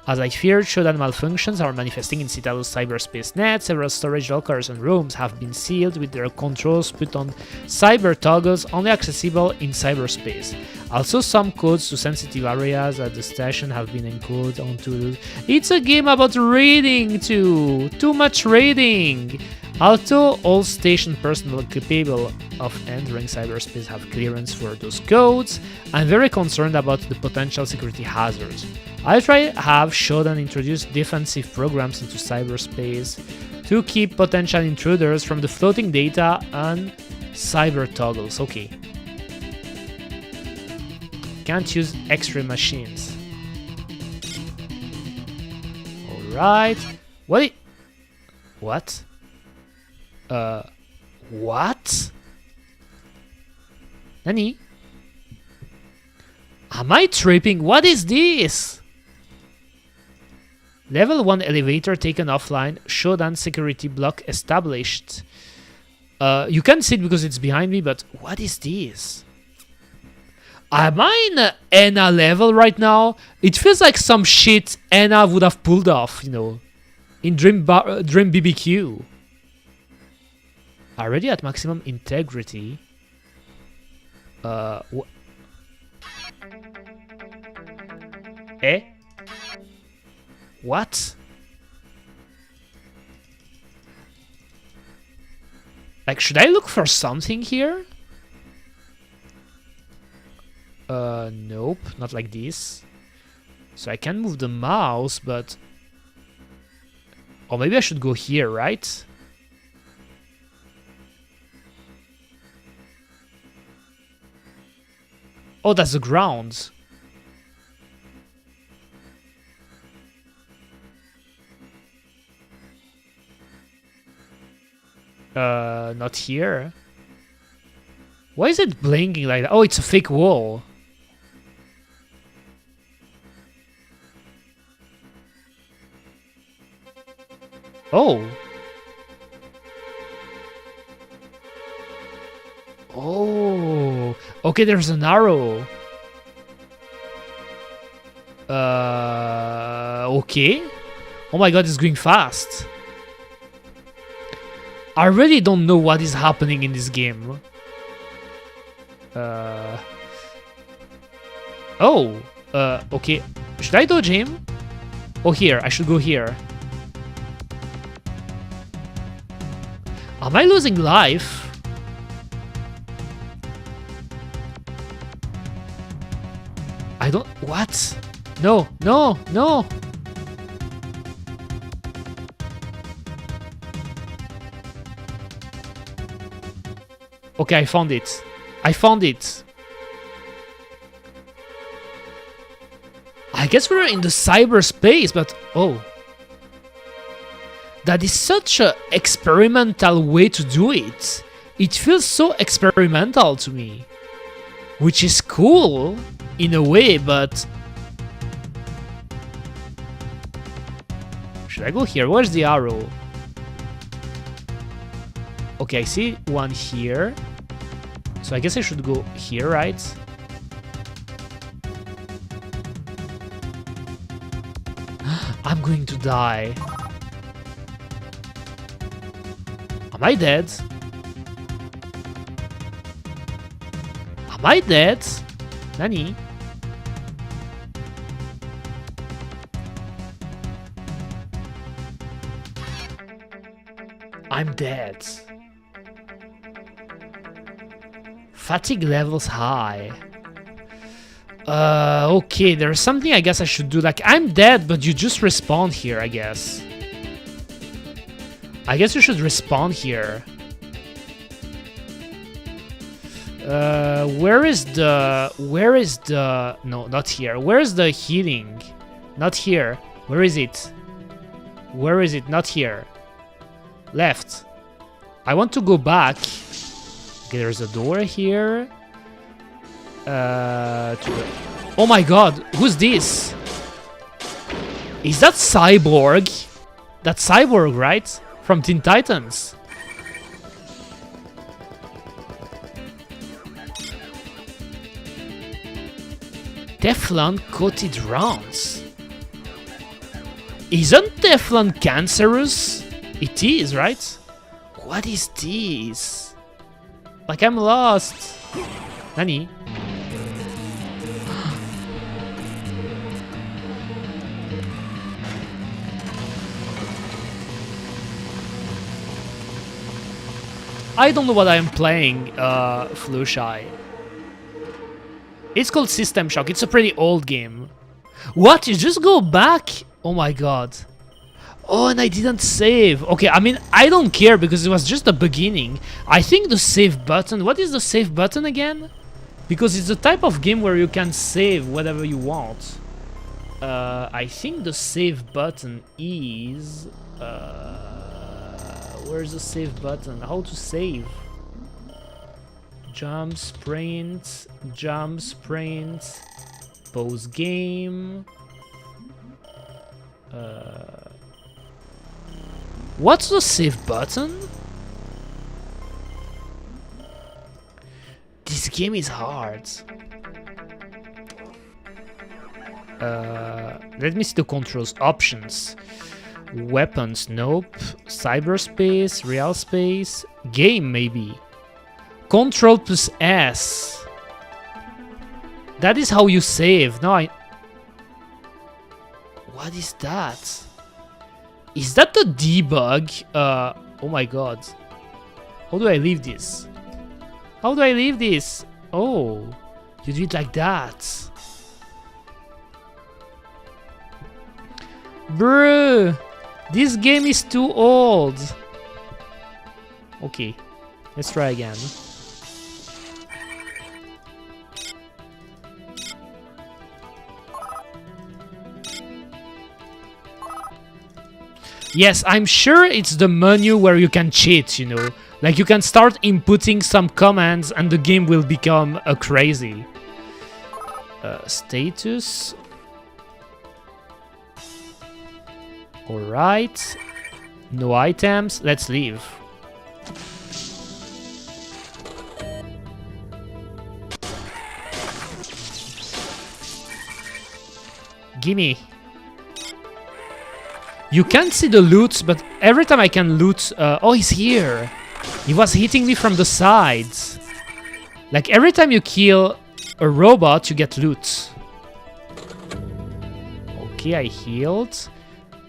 As I feared, Shodan malfunctions are manifesting in Citadel's cyberspace net. Several storage lockers and rooms have been sealed with their controls put on cyber toggles only accessible in cyberspace. Also, some codes to sensitive areas at the station have been encoded onto... It's a game about reading too! Too much reading! Although all station personnel capable of entering cyberspace have clearance for those codes, I'm very concerned about the potential security hazards. I try to have Shodan introduce defensive programs into cyberspace to keep potential intruders from the floating data and cyber toggles. Okay. Can't use X-ray machines. Alright. What? What? What? Nani? Am I tripping? What is this? Level 1 elevator taken offline. Shodan security block established. You can't see it because it's behind me, but what is this? Am I in Anna level right now? It feels like some shit Anna would have pulled off, you know, in Dream BBQ. Already at maximum integrity. What? Like, should I look for something here? Nope, not like this. So I can move the mouse, but... Or maybe I should go here, right? Oh, that's the ground. Not here. Why is it blinking like that? Oh, it's a fake wall. Oh. Oh. Okay, there's an arrow. Okay. Oh my god, it's going fast. I really don't know what is happening in this game. Okay. Should I dodge him? Oh, here. I should go here. Am I losing life? I don't... What? No, no, no! Okay, I found it. I found it. I guess we're in the cyberspace, but... Oh. That is such an experimental way to do it. It feels so experimental to me. Which is cool, in a way, but... Should I go here? Where's the arrow? Okay, I see one here. So I guess I should go here, right? I'm going to die. Am I dead? Am I dead? Nani? I'm dead. Fatigue levels high. Okay, there's something I guess I should do. Like, I'm dead, but you just respawn here, I guess. I guess you should respawn here. Where is the... No, not here. Where is the healing? Not here. Where is it? Where is it? Not here. Left. I want to go back. Okay, there's a door here. Oh my god, who's this? Is that Cyborg? That's Cyborg, right? From Teen Titans. Teflon coated rounds. Isn't Teflon cancerous? It is, right? What is this? Like, I'm lost. Nani? I don't know what I am playing, Flushy. It's called System Shock. It's a pretty old game. What? You just go back? Oh my god. Oh, and I didn't save. Okay, I mean, I don't care because it was just the beginning. I think the save button... What is the save button again? Because it's the type of game where you can save whatever you want. I think the save button is... where's the save button? How to save? Jump, sprint, pause game. What's the save button? This game is hard. Let me see the controls. Options. Weapons, nope. Cyberspace, real space. Game, maybe. Control plus S. That is how you save. No, What is that? Is that the debug? Oh my god. How do I leave this? How do I leave this? Oh. You do it like that. Bruh, this game is too old. Okay, let's try again. Yes, I'm sure it's the menu where you can cheat, you know. Like you can start inputting some commands and the game will become crazy. Status. Alright. No items. Let's leave. Gimme. You can't see the loot, but every time I can loot... oh, he's here. He was hitting me from the sides. Like, every time you kill a robot, you get loot. Okay, I healed.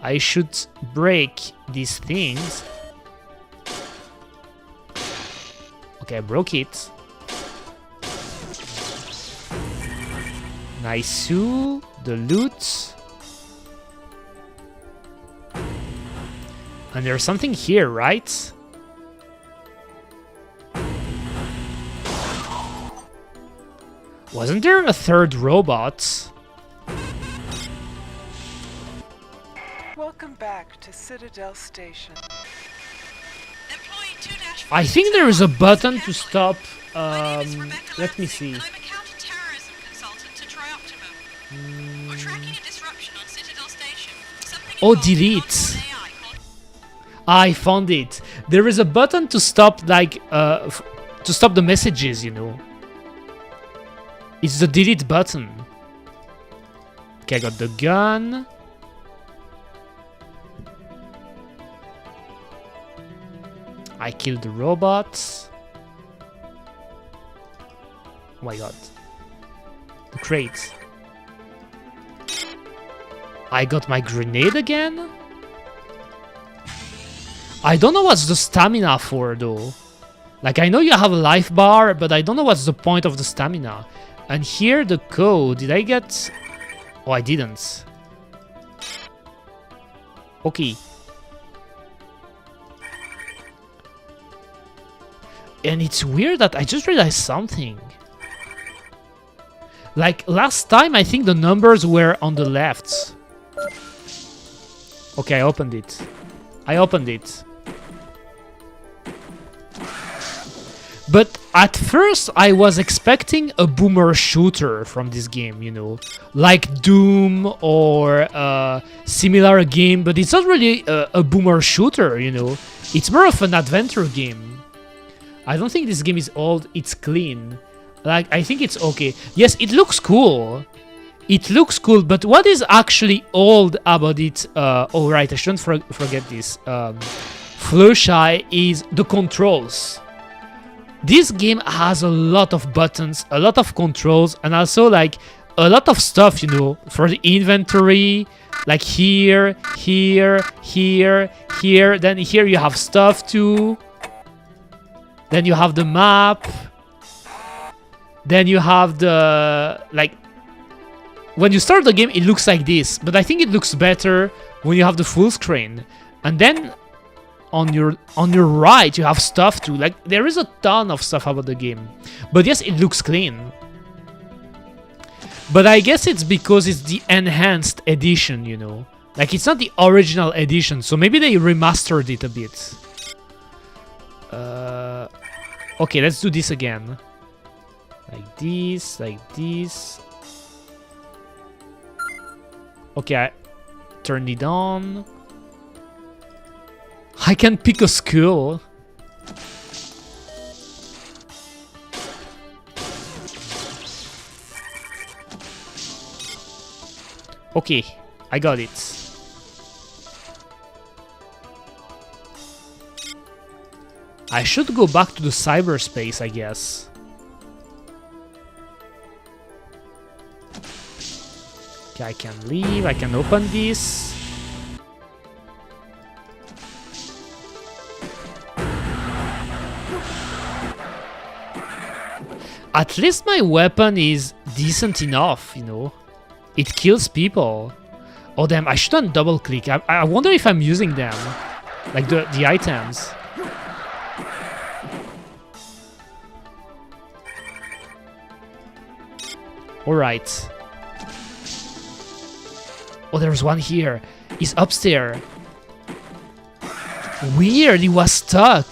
I should break these things. Okay, I broke it. Nice. The loot. And there's something here, right? Wasn't there a third robot? Welcome back to Citadel Station. Employee 2-4 I think there is a button to stop. Let me see. I'm a counter-terrorism consultant to Trioptima. We're tracking a disruption on Citadel Station. Something Oh, involving delete. an AI called I found it. There is a button to stop, like, to stop the messages, you know. It's the delete button. Okay, I got the gun. I killed the robots. Oh my god. The crate. I got my grenade again? I don't know what's the stamina for, though. Like, I know you have a life bar, but I don't know what's the point of the stamina. And here, the code. Did I get... Oh, I didn't. Okay. And it's weird that I just realized something. Like, last time, I think the numbers were on the left. Okay, I opened it. I opened it. But at first, I was expecting a boomer shooter from this game, you know, like Doom or a similar game, but it's not really a boomer shooter, you know. It's more of an adventure game. I don't think this game is old, it's clean. Like, I think it's okay. Yes, it looks cool. It looks cool, but what is actually old about it? Oh, right, I shouldn't forget this. Flowshy is the controls. This game has a lot of buttons, a lot of controls, and also like a lot of stuff, you know, for the inventory. Like here, here, here, here. Then here you have stuff too. Then you have the map. Then you have the, like, when you start the game, it looks like this. But I think it looks better when you have the full screen. And then on your right, you have stuff too. Like, there is a ton of stuff about the game. But yes, it looks clean. But I guess it's because it's the enhanced edition, you know. Like, it's not the original edition, so maybe they remastered it a bit. Okay, let's do this again. Like this, like this. Okay, I turned it on. I can pick a skull. Okay, I got it. I should go back to the cyberspace, I guess. Okay, I can leave, I can open this. At least my weapon is decent enough, you know. It kills people. Oh damn, I shouldn't double click. I wonder if I'm using them. Like the items. Alright. Oh, there's one here. He's upstairs. Weird, he was stuck.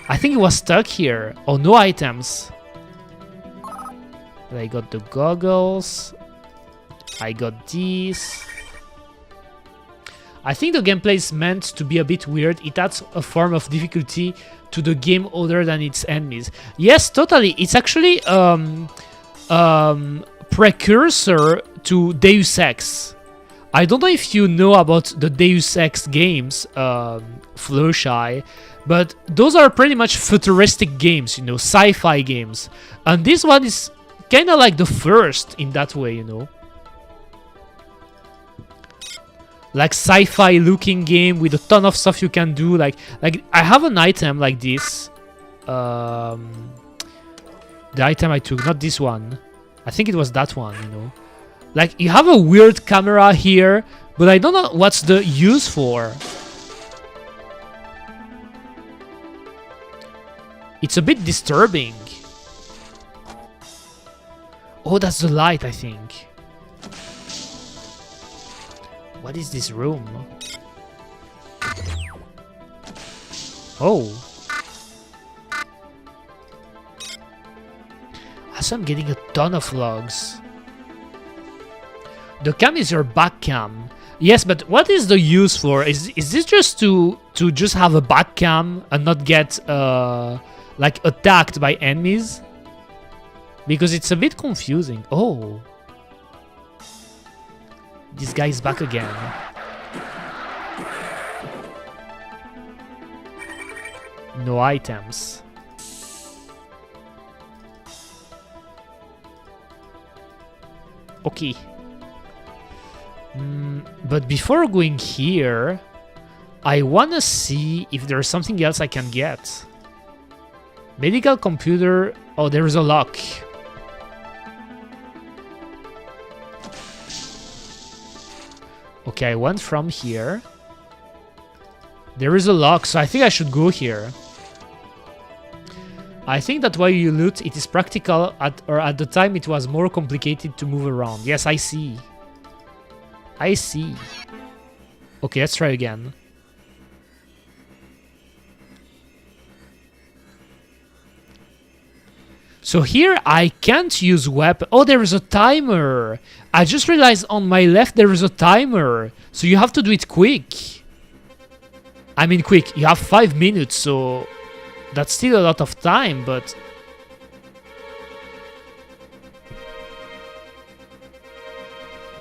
I think he was stuck here. Oh, no items. I got the goggles. I got these. I think the gameplay is meant to be a bit weird. It adds a form of difficulty to the game other than its enemies. Yes, totally. It's actually precursor to Deus Ex. I don't know if you know about the Deus Ex games, Flowshy, but those are pretty much futuristic games, you know, sci-fi games. And this one is kind of like the first in that way, you know. Like sci-fi looking game with a ton of stuff you can do. Like I have an item like this. The item I took, not this one. I think it was that one, you know. Like you have a weird camera here, but I don't know what's the use for. It's a bit disturbing. Oh, that's the light, I think. What is this room? Oh. So I'm getting a ton of logs. The cam is your back cam. Yes, but what is the use for? Is this just to just have a back cam and not get like attacked by enemies? Because it's a bit confusing. Oh. This guy is back again. No items. Okay. But before going here, I wanna see if there's something else I can get. Medical computer. Oh, there's a lock. Okay, I went from here. There is a lock, so I think I should go here. I think that while you loot, it is practical, at the time it was more complicated to move around. Yes, I see. I see. Okay, let's try again. So here I can't use weapon. Oh, there is a timer. I just realized on my left there is a timer. So you have to do it quick. I mean quick, you have 5 minutes, so that's still a lot of time, but...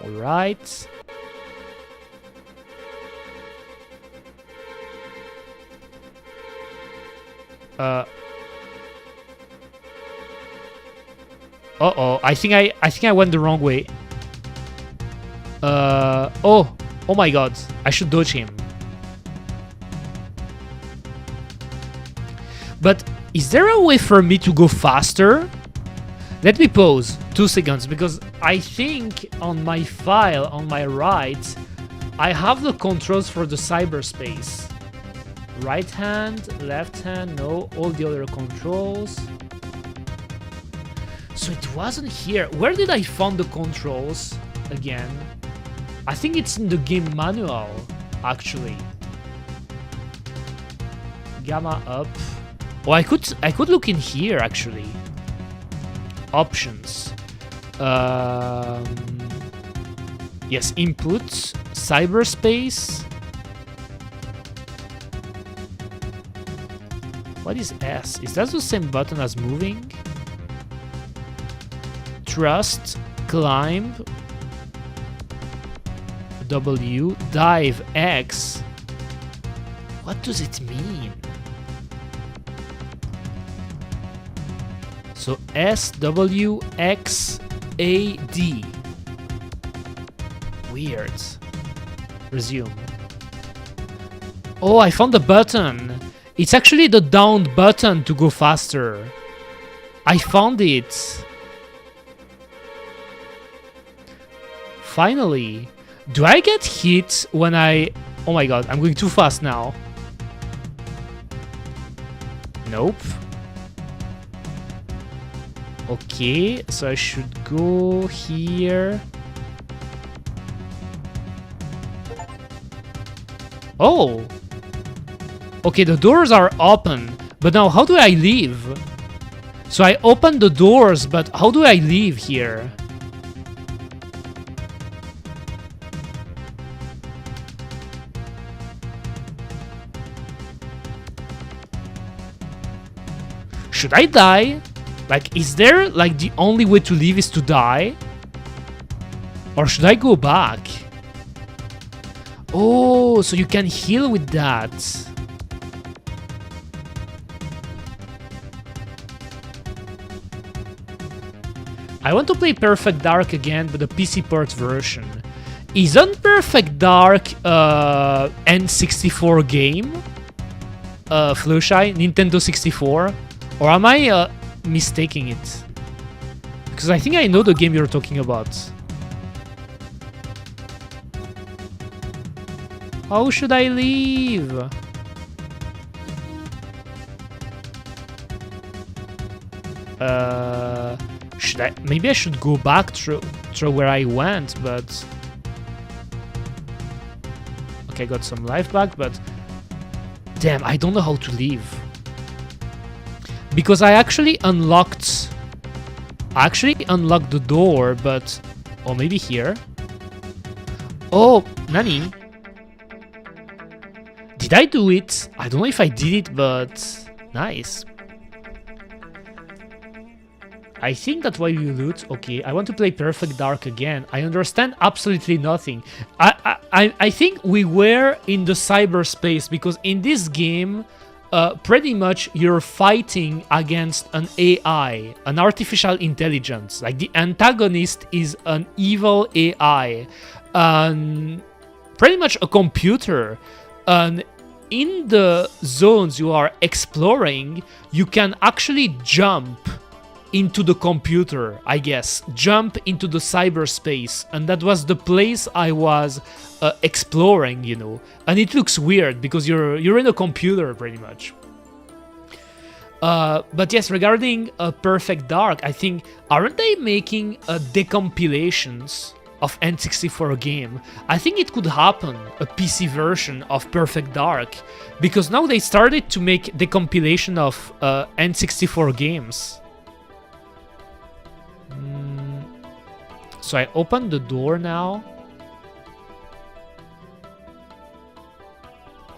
Alright. Uh-oh, I think I went the wrong way. Oh my god, I should dodge him. But is there a way for me to go faster? Let me pause 2 seconds, because I think on my file on my right, I have the controls for the cyberspace. Right hand, left hand, no, all the other controls. So it wasn't here. Where did I find the controls again? I think it's in the game manual, actually. Gamma up. Oh, I could look in here actually. Options. Yes, input, cyberspace. What is S? Is that the same button as moving? Thrust, climb, W, dive, X. What does it mean? So S, W, X, A, D. Weird. Resume. Oh, I found the button. It's actually the down button to go faster. I found it. Finally. Do I get hit when I... Oh my god, I'm going too fast now. Nope. Okay, so I should go here. Oh! Okay, the doors are open, but now how do I leave? So I open the doors, but how do I leave here? Should I die? Like, is there, like, the only way to leave is to die? Or should I go back? Oh, so you can heal with that. I want to play Perfect Dark again, but the PC port version. Isn't Perfect Dark N64 game? Flowshy? Nintendo 64? Or am I mistaking it? Because I think I know the game you're talking about. How should I leave? Should I? Maybe I should go back through where I went, but... Okay, got some life back, but... Damn, I don't know how to leave. Because I actually unlocked the door, but... Oh, maybe here? Oh, Nani? Did I do it? I don't know if I did it, but... Nice. I think that's why you loot. Okay, I want to play Perfect Dark again. I understand absolutely nothing. I think we were in the cyberspace, because in this game... pretty much you're fighting against an AI, an artificial intelligence. Like, the antagonist is an evil AI, pretty much a computer. And in the zones you are exploring, you can actually jump into the computer, I guess. Jump into the cyberspace. And that was the place I was exploring, you know. And it looks weird because you're in a computer pretty much. But yes, regarding Perfect Dark, I think, aren't they making decompilations of N64 game? I think it could happen, a PC version of Perfect Dark, because now they started to make decompilation of N64 games. So I open the door now.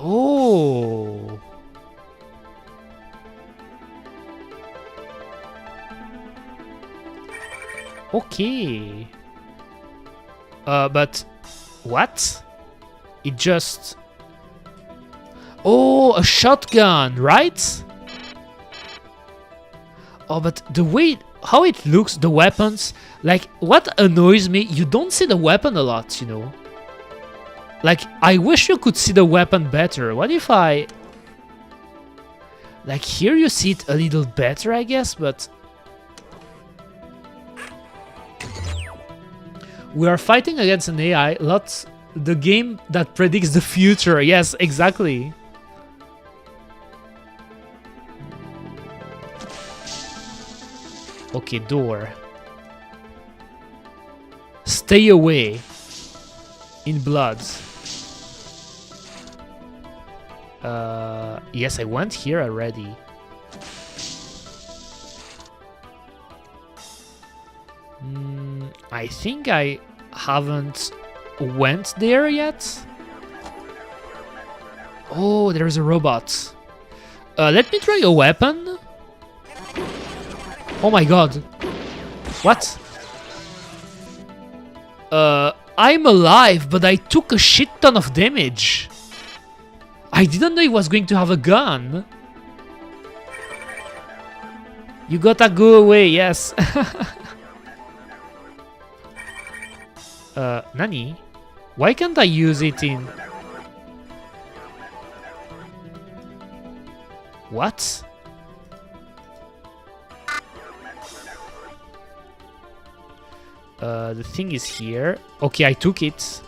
Oh. Okay. But what? It just... Oh, a shotgun, right? Oh, but the way... How it looks, the weapons... Like, what annoys me, you don't see the weapon a lot, you know? Like, I wish you could see the weapon better. What if I... Like, here you see it a little better, I guess, but... We are fighting against an AI, not the game that predicts the future. Yes, exactly. Okay, door. Stay away. In blood. Yes, I went here already. I think I haven't went there yet. Oh, there's a robot. Let me try a weapon. Oh my god. What? I'm alive, but I took a shit ton of damage. I didn't know he was going to have a gun. You gotta go away, yes. Nani? Why can't I use it in... What? The thing is here. Okay, I took it.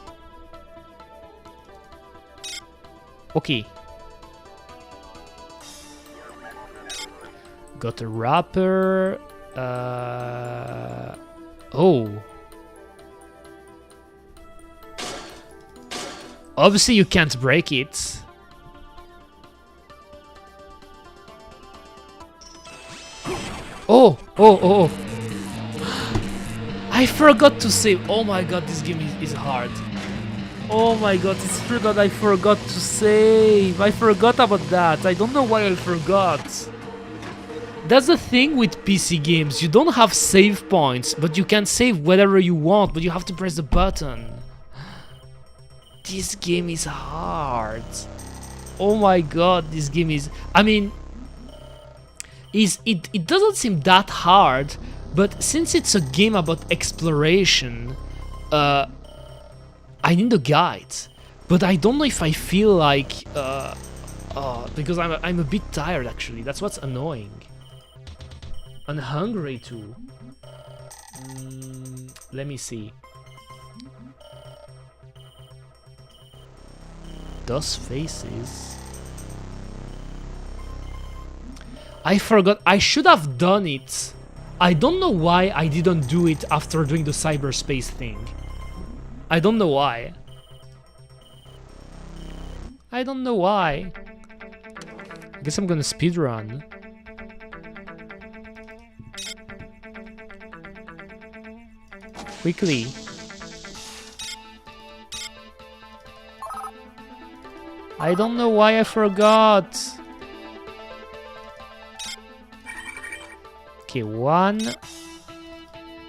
Okay. Got a wrapper. Oh. Obviously, you can't break it. Oh. I forgot to save. Oh my god, this game is hard. Oh my god, it's true that I forgot to save. I forgot about that. I don't know why I forgot. That's the thing with PC games. You don't have save points, but you can save whatever you want, but you have to press the button. This game is hard. Oh my god, this game is... I mean... It doesn't seem that hard, but since it's a game about exploration, I need a guide. But I don't know if I feel like... because I'm a bit tired, actually. That's what's annoying. And hungry, too. Let me see. Those faces... I forgot. I should have done it. I don't know why I didn't do it after doing the cyberspace thing. I don't know why. I don't know why. I guess I'm gonna speedrun. Quickly. I don't know why I forgot. Okay, 1,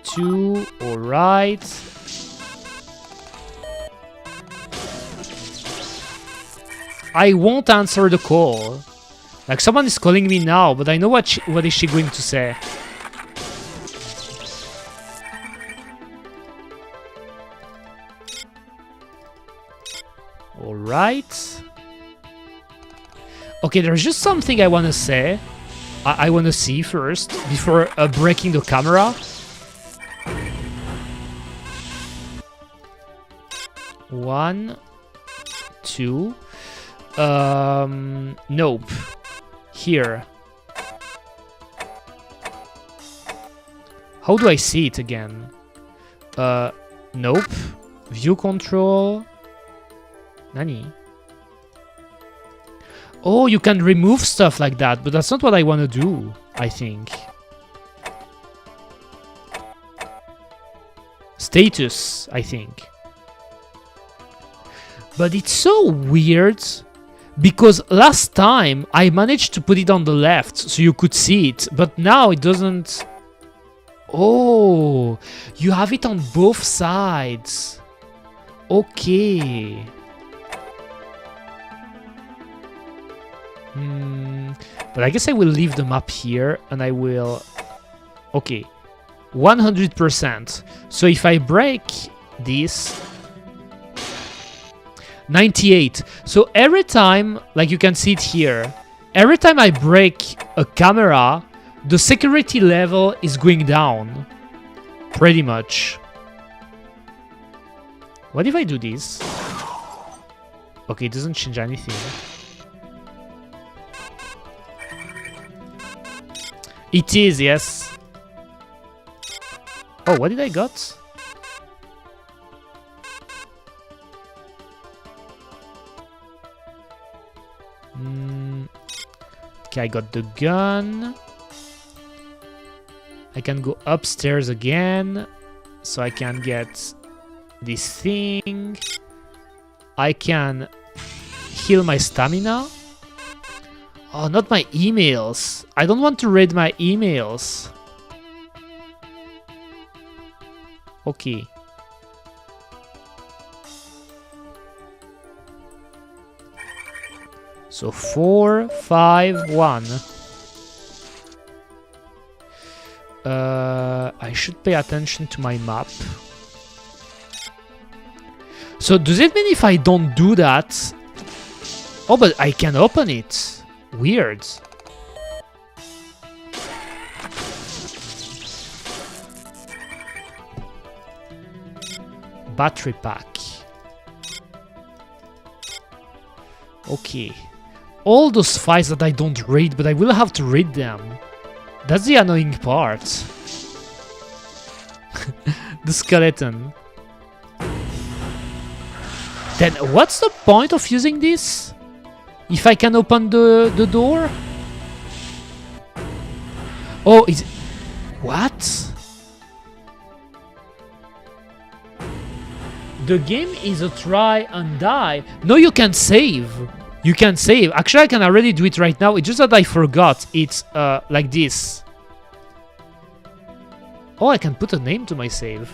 2, alright. I won't answer the call. Like, someone is calling me now, but I know what is she going to say. Alright. Okay, there's just something I want to say. I want to see first, before breaking the camera. One, two. Nope. Here. How do I see it again? Nope. View control. Nani? Oh, you can remove stuff like that, but that's not what I want to do, I think. Status, I think. But it's so weird, because last time I managed to put it on the left, so you could see it, but now it doesn't... Oh, you have it on both sides. Okay. But I guess I will leave the map here, and I will... Okay. 100%. So if I break this... 98. So every time, like you can see it here, every time I break a camera, the security level is going down. Pretty much. What if I do this? Okay, it doesn't change anything. It is, yes. Oh, what did I got? Okay, I got the gun. I can go upstairs again, so I can get this thing. I can heal my stamina. Oh, not my emails. I don't want to read my emails. Okay. So 4, 5, 1. I should pay attention to my map. So does it mean if I don't do that... Oh, but I can open it. Weird. battery pack. Okay. All those files that I don't read, but I will have to read them. That's the annoying part. The skeleton. Then what's the point of using this? If I can open the door? Oh, is... What? The game is a try and die. No, you can save. You can save. Actually, I can already do it right now. It's just that I forgot. It's like this. Oh, I can put a name to my save.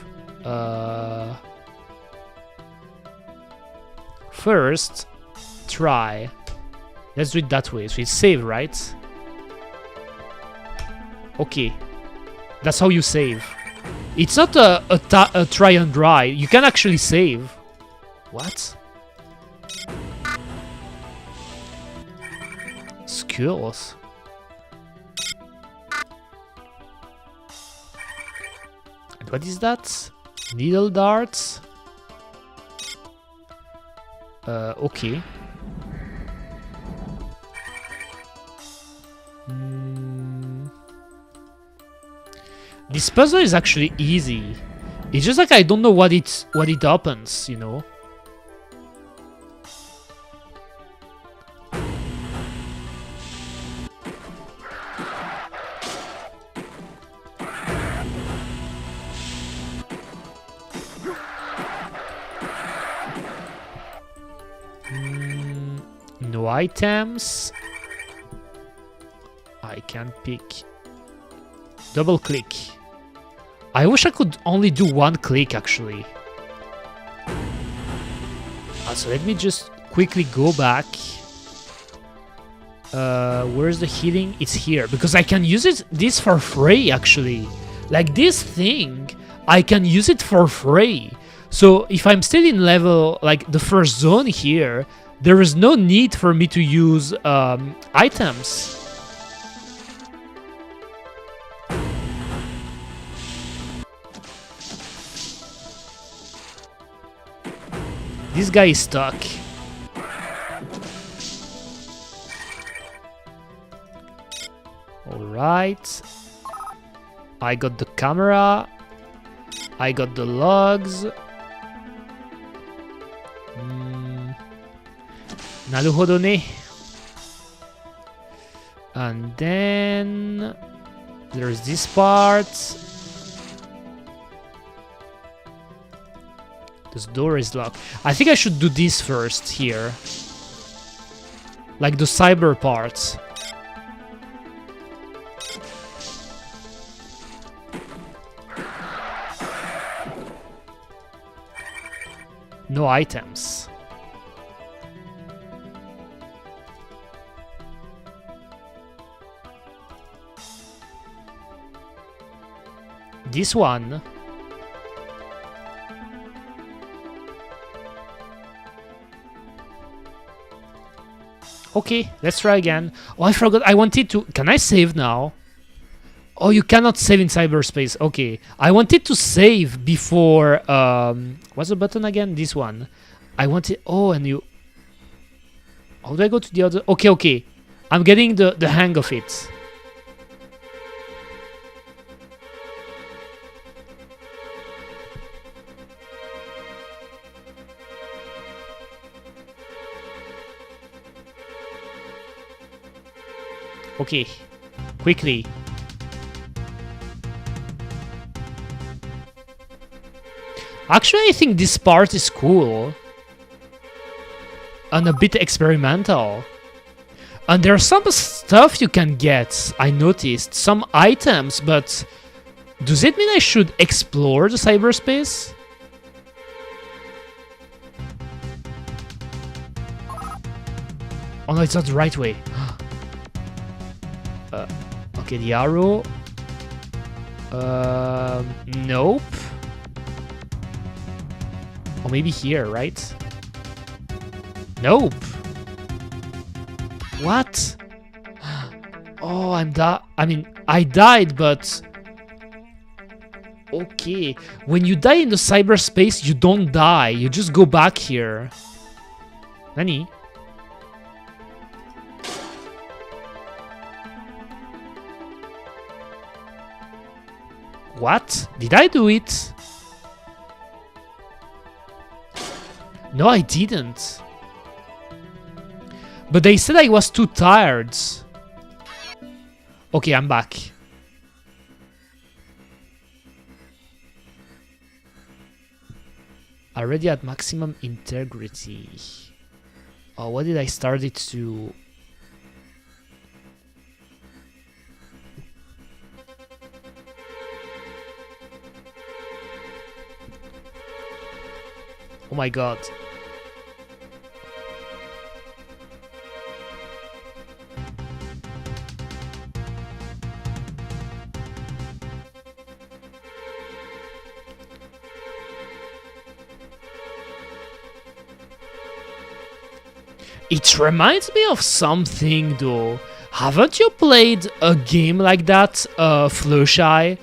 First, try. Let's do it that way. So it's save, right? Okay. That's how you save. It's not a try and dry. You can actually save. What? Skills. And what is that? Needle darts. Okay. This puzzle is actually easy. It's just like I don't know what it opens, you know. No items. I can pick. Double click. I wish I could only do one click actually. So let me just quickly go back. Where's the healing? It's here because I can use this for free actually. Like this thing, I can use it for free. So if I'm still in level like the first zone here, there is no need for me to use items. This guy is stuck. Alright. I got the camera. I got the logs. Naruhodo ne. And then there's this part. This door is locked. I think I should do this first here. Like the cyber parts. No items. This one. Okay, let's try again. Oh, I forgot. I wanted to... Can I save now? Oh, you cannot save in cyberspace. Okay. I wanted to save before... what's the button again? This one. I wanted... Oh, and you... How do I go to the other... Okay, okay. I'm getting the hang of it. Okay, quickly. Actually, I think this part is cool. And a bit experimental. And there's some stuff you can get, I noticed. Some items, but... Does it mean I should explore the cyberspace? Oh no, it's not the right way. Okay, the arrow. Nope. Or maybe here, right? Nope. What? Oh, I mean, I died, but... Okay, when you die in the cyberspace, you don't die. You just go back here. Nani? What? Did I do it? No, I didn't. But they said I was too tired. Okay, I'm back. Already at maximum integrity. Oh, what did I start it to? Oh my god. It reminds me of something though. Haven't you played a game like that, Flowshy?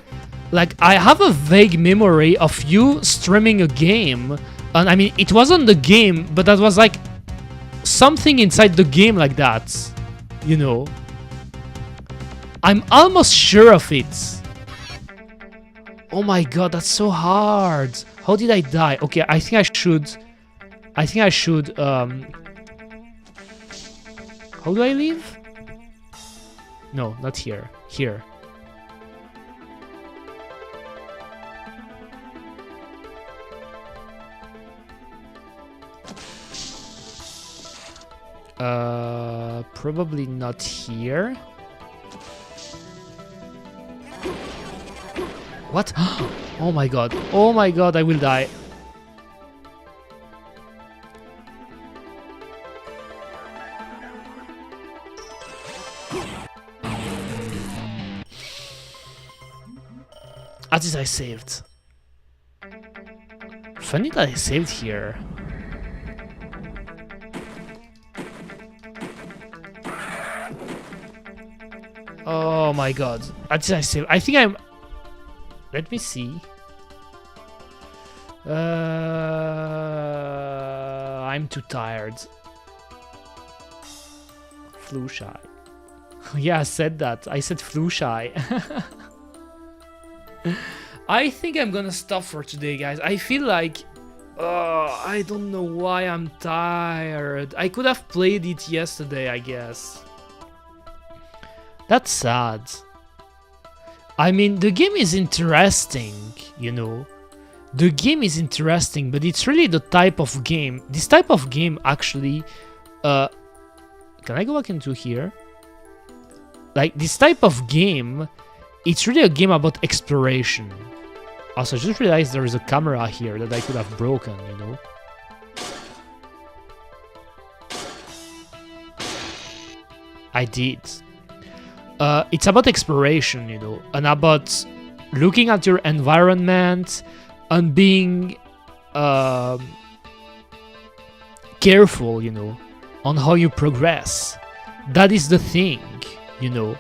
Like, I have a vague memory of you streaming a game. And I mean, it wasn't the game, but that was like something inside the game like that. You know? I'm almost sure of it. Oh my god, that's so hard. How did I die? Okay, I think I should, how do I leave? No, not here. Here. Probably not here. What? Oh my god. Oh my god, I will die. At least I saved. Funny that I saved here. Oh my god. At least I saved. I think I'm... Let me see. I'm too tired. Flu shy. Yeah, I said that. I said flu shy. I think I'm gonna stop for today, guys. I feel like... I don't know why I'm tired. I could have played it yesterday, I guess. That's sad. I mean, the game is interesting, you know. The game is interesting, but it's really the type of game. This type of game actually... can I go back into here? Like, this type of game, it's really a game about exploration. Also, I just realized there is a camera here that I could have broken, you know. I did. It's about exploration, you know, and about looking at your environment and being careful, you know, on how you progress. That is the thing, you know.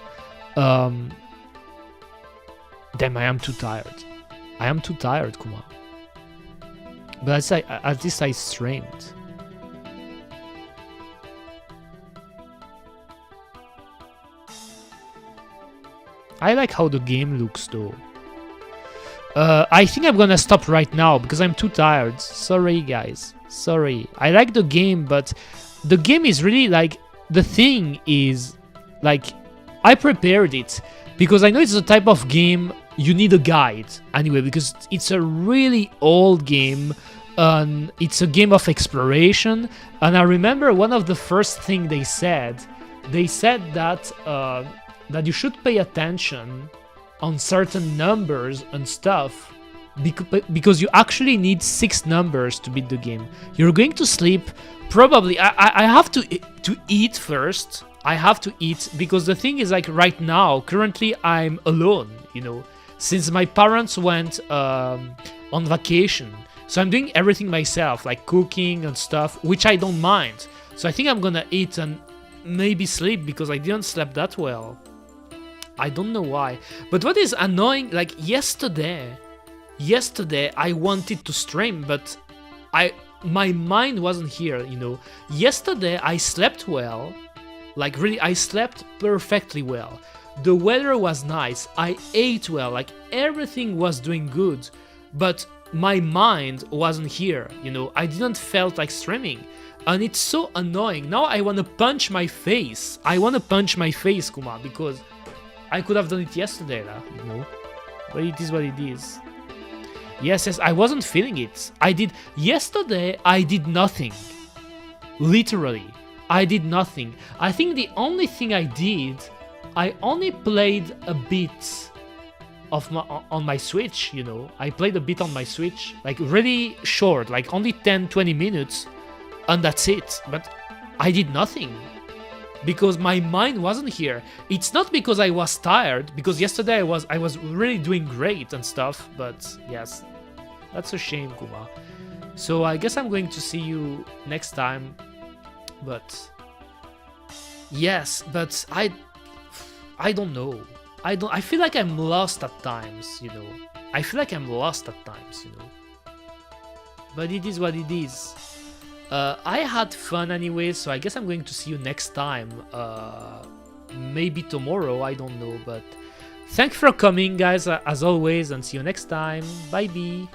Damn, I am too tired. I am too tired, Kuma. But at least I streamed. I like how the game looks though. I think I'm gonna stop right now because I'm too tired. Sorry guys, sorry. I like the game, but the game is really like, the thing is like, I prepared it because I know it's the type of game you need a guide anyway, because it's a really old game and it's a game of exploration. And I remember one of the first thing they said that that you should pay attention on certain numbers and stuff because you actually need 6 numbers to beat the game. You're going to sleep probably. I have to eat first. I have to eat because the thing is, like, right now currently I'm alone, you know, since my parents went on vacation, so I'm doing everything myself, like cooking and stuff, which I don't mind. So I think I'm gonna eat and maybe sleep because I didn't sleep that well. I don't know why. But what is annoying, like yesterday yesterday I wanted to stream, but my mind wasn't here, you know. Yesterday I slept well, like really I slept perfectly well. The weather was nice, I ate well, like everything was doing good, but my mind wasn't here, you know. I didn't felt like streaming, and it's so annoying. Now I want to punch my face. I want to punch my face, Kuma, because I could have done it yesterday, you know. But it is what it is. Yes, I wasn't feeling it. Yesterday I did nothing. Literally, I did nothing. I think the only thing I did, I only played a bit on my Switch, you know. I played a bit on my Switch, like really short, like only 10-20 minutes, and that's it. But I did nothing because my mind wasn't here. It's not because I was tired, because yesterday I was really doing great and stuff, but yes, that's a shame, Kuma. So I guess I'm going to see you next time, but yes, but I don't know. I feel like I'm lost at times, you know. I feel like I'm lost at times, you know. But it is what it is. I had fun anyway, so I guess I'm going to see you next time. Maybe tomorrow, I don't know. But thanks for coming, guys, as always, and see you next time. Bye-bye.